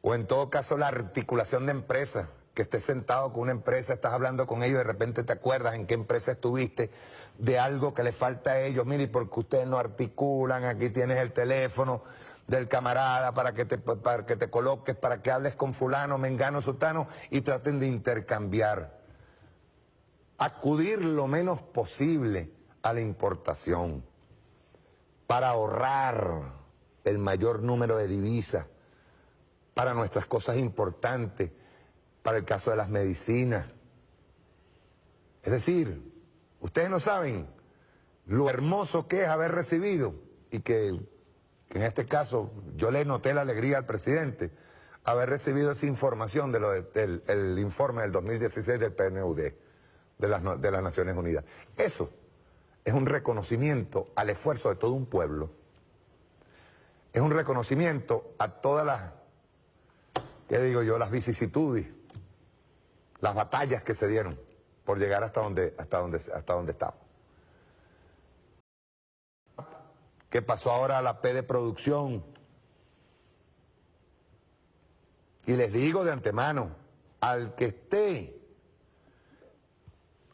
O en todo caso la articulación de empresas, que estés sentado con una empresa, estás hablando con ellos y de repente te acuerdas en qué empresa estuviste, de algo que le falta a ellos. Mire, porque ustedes no articulan, aquí tienes el teléfono del camarada para que te coloques, para que hables con fulano, mengano, sutano, y traten de intercambiar. Acudir lo menos posible a la importación para ahorrar el mayor número de divisas para nuestras cosas importantes, para el caso de las medicinas. Es decir, ustedes no saben lo hermoso que es haber recibido, y que en este caso yo le noté la alegría al presidente, haber recibido esa información del informe del 2016 del PNUD, de las Naciones Unidas. Eso es un reconocimiento al esfuerzo de todo un pueblo. Es un reconocimiento a todas las, las vicisitudes, las batallas que se dieron por llegar hasta donde estamos. ¿Qué pasó ahora a la P de producción? Y les digo de antemano, al que esté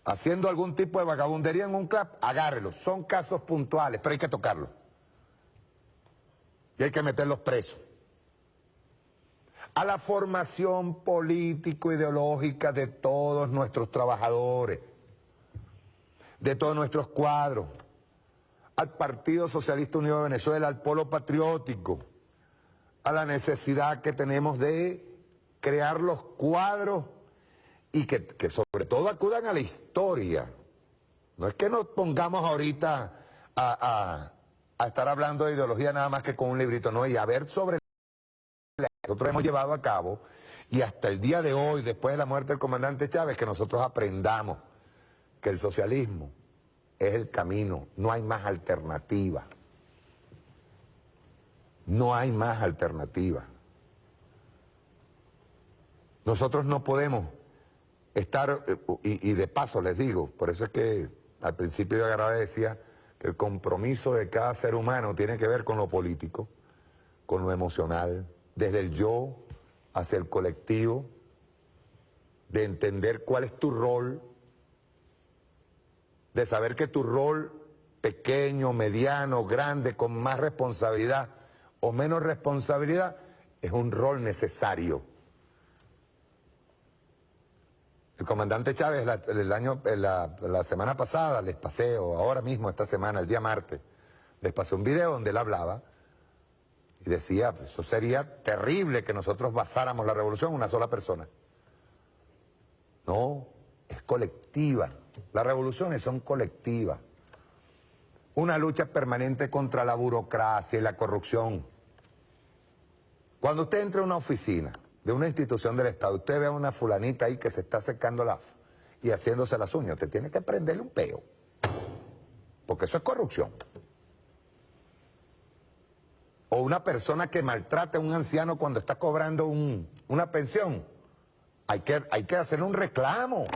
haciendo algún tipo de vagabundería en un club, agárrelo. Son casos puntuales, pero hay que tocarlo. Y hay que meterlos presos. A la formación político-ideológica de todos nuestros trabajadores, de todos nuestros cuadros, al Partido Socialista Unido de Venezuela, al Polo Patriótico, a la necesidad que tenemos de crear los cuadros y que sobre todo acudan a la historia. No es que nos pongamos ahorita a estar hablando de ideología nada más que con un librito, no, y a ver sobre lo que nosotros hemos llevado a cabo, y hasta el día de hoy, después de la muerte del comandante Chávez, que nosotros aprendamos que el socialismo es el camino, no hay más alternativa. No hay más alternativa. Nosotros no podemos estar, y de paso les digo, por eso es que al principio yo agarraba y decía que el compromiso de cada ser humano tiene que ver con lo político, con lo emocional, desde el yo hacia el colectivo, de entender cuál es tu rol, de saber que tu rol pequeño, mediano, grande, con más responsabilidad o menos responsabilidad, es un rol necesario. El comandante Chávez la semana pasada les pasé, o ahora mismo esta semana, el día martes, les pasé un video donde él hablaba y decía, pues, eso sería terrible que nosotros basáramos la revolución en una sola persona. No, es colectiva. Las revoluciones son colectivas. Una lucha permanente contra la burocracia y la corrupción. Cuando usted entra a una oficina de una institución del Estado, usted ve a una fulanita ahí que se está secando y haciéndose las uñas, usted tiene que prenderle un peo, porque eso es corrupción. O una persona que maltrata a un anciano cuando está cobrando una pensión, hay que hacerle un reclamo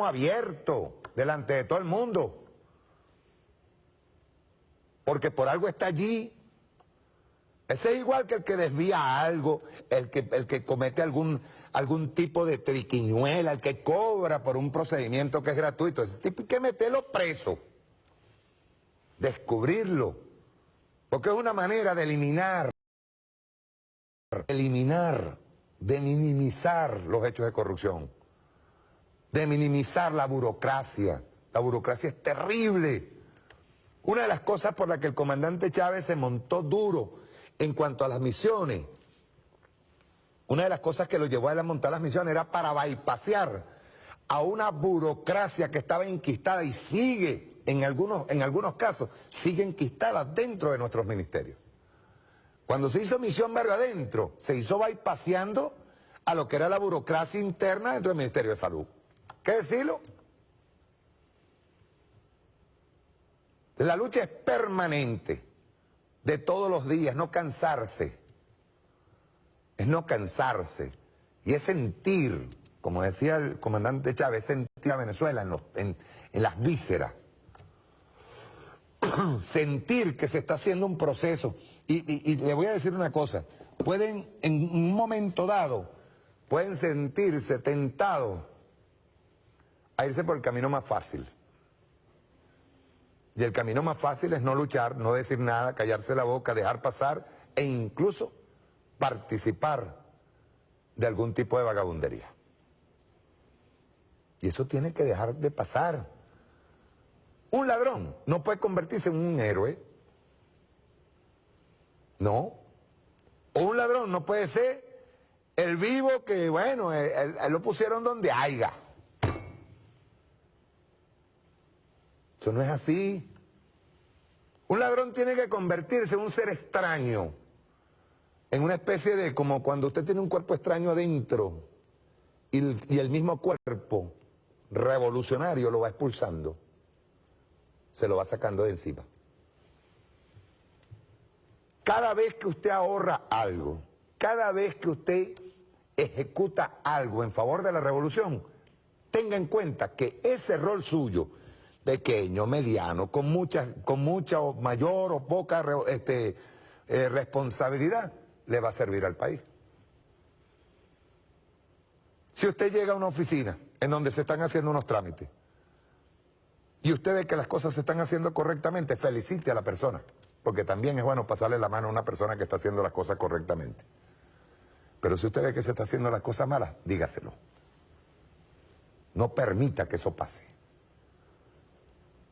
abierto delante de todo el mundo, porque por algo está allí. Ese es igual que el que desvía algo, el que comete algún tipo de triquiñuela, el que cobra por un procedimiento que es gratuito. Ese tipo hay que meterlo preso, descubrirlo, porque es una manera de eliminar, de minimizar los hechos de corrupción, de minimizar la burocracia. La burocracia es terrible. Una de las cosas por las que el comandante Chávez se montó duro en cuanto a las misiones, una de las cosas que lo llevó a él a montar las misiones era para bypassear a una burocracia que estaba enquistada y sigue, en algunos casos, sigue enquistada dentro de nuestros ministerios. Cuando se hizo Misión Barrio Adentro, se hizo bypasseando a lo que era la burocracia interna dentro del Ministerio de Salud. ¿Qué decirlo? La lucha es permanente, de todos los días, no cansarse. Es no cansarse. Y es sentir, como decía el comandante Chávez, sentir a Venezuela en las vísceras. Sentir que se está haciendo un proceso. Y le voy a decir una cosa. Pueden, en un momento dado, pueden sentirse tentados a irse por el camino más fácil. Y el camino más fácil es no luchar, no decir nada, callarse la boca, dejar pasar e incluso participar de algún tipo de vagabundería. Y eso tiene que dejar de pasar. Un ladrón no puede convertirse en un héroe. No. O un ladrón no puede ser el vivo que, bueno, él lo pusieron donde haya. Eso no es así. Un ladrón tiene que convertirse en un ser extraño, en una especie de, como cuando usted tiene un cuerpo extraño adentro y el mismo cuerpo revolucionario lo va expulsando, se lo va sacando de encima. Cada vez que usted ahorra algo, cada vez que usted ejecuta algo en favor de la revolución, tenga en cuenta que ese rol suyo, pequeño, mediano, con mucha o mayor o poca responsabilidad, le va a servir al país. Si usted llega a una oficina en donde se están haciendo unos trámites y usted ve que las cosas se están haciendo correctamente, felicite a la persona, porque también es bueno pasarle la mano a una persona que está haciendo las cosas correctamente. Pero si usted ve que se está haciendo las cosas malas, dígaselo. No permita que eso pase.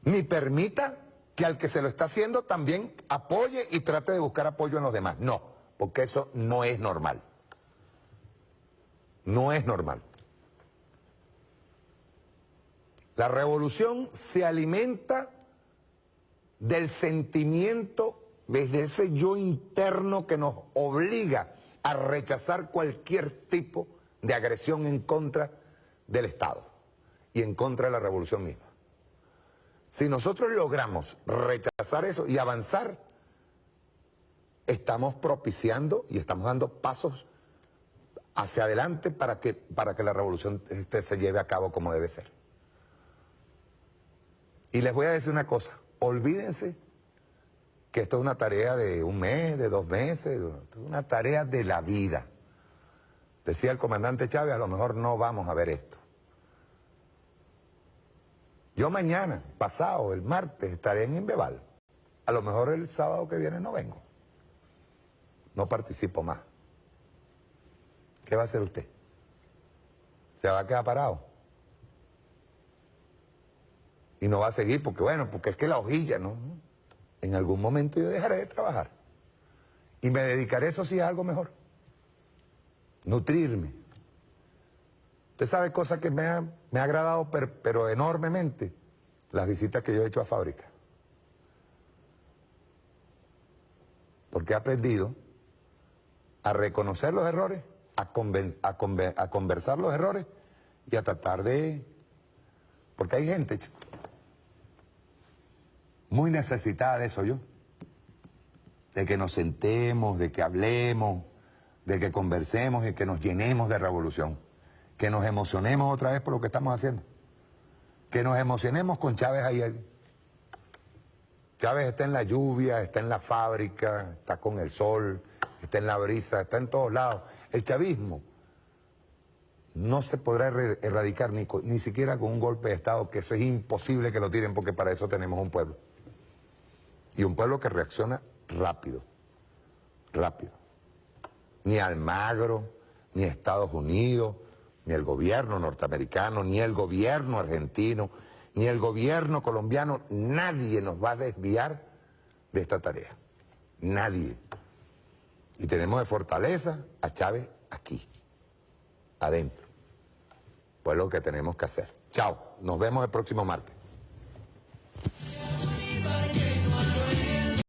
Ni permita que al que se lo está haciendo también apoye y trate de buscar apoyo en los demás. No, porque eso no es normal. No es normal. La revolución se alimenta del sentimiento, desde ese yo interno que nos obliga a rechazar cualquier tipo de agresión en contra del Estado y en contra de la revolución misma. Si nosotros logramos rechazar eso y avanzar, estamos propiciando y estamos dando pasos hacia adelante para que la revolución se lleve a cabo como debe ser. Y les voy a decir una cosa, olvídense que esto es una tarea de un mes, de 2 meses, es una tarea de la vida. Decía el comandante Chávez, a lo mejor no vamos a ver esto. Yo mañana, pasado, el martes, estaré en Inbeval. A lo mejor el sábado que viene no vengo. no participo más. ¿Qué va a hacer usted? ¿Se va a quedar parado? Y no va a seguir porque, bueno, porque es que la hojilla, ¿no? En algún momento yo dejaré de trabajar. Y me dedicaré, eso sí, a algo mejor. Nutrirme. Usted sabe cosas que me ha agradado, pero enormemente, las visitas que yo he hecho a fábricas. Porque he aprendido a reconocer los errores, a conversar los errores y a tratar de... Porque hay gente, chico, muy necesitada de eso yo. De que nos sentemos, de que hablemos, de que conversemos y que nos llenemos de revolución. Que nos emocionemos otra vez por lo que estamos haciendo. Que nos emocionemos con Chávez ahí. Chávez está en la lluvia, está en la fábrica, está con el sol, está en la brisa, está en todos lados. El chavismo no se podrá erradicar ni siquiera con un golpe de Estado, que eso es imposible que lo tiren porque para eso tenemos un pueblo. Y un pueblo que reacciona rápido, rápido. Ni Almagro, ni Estados Unidos, ni el gobierno norteamericano, ni el gobierno argentino, ni el gobierno colombiano, nadie nos va a desviar de esta tarea. Nadie. Y tenemos de fortaleza a Chávez aquí, adentro. Pues lo que tenemos que hacer. Chao, nos vemos el próximo martes.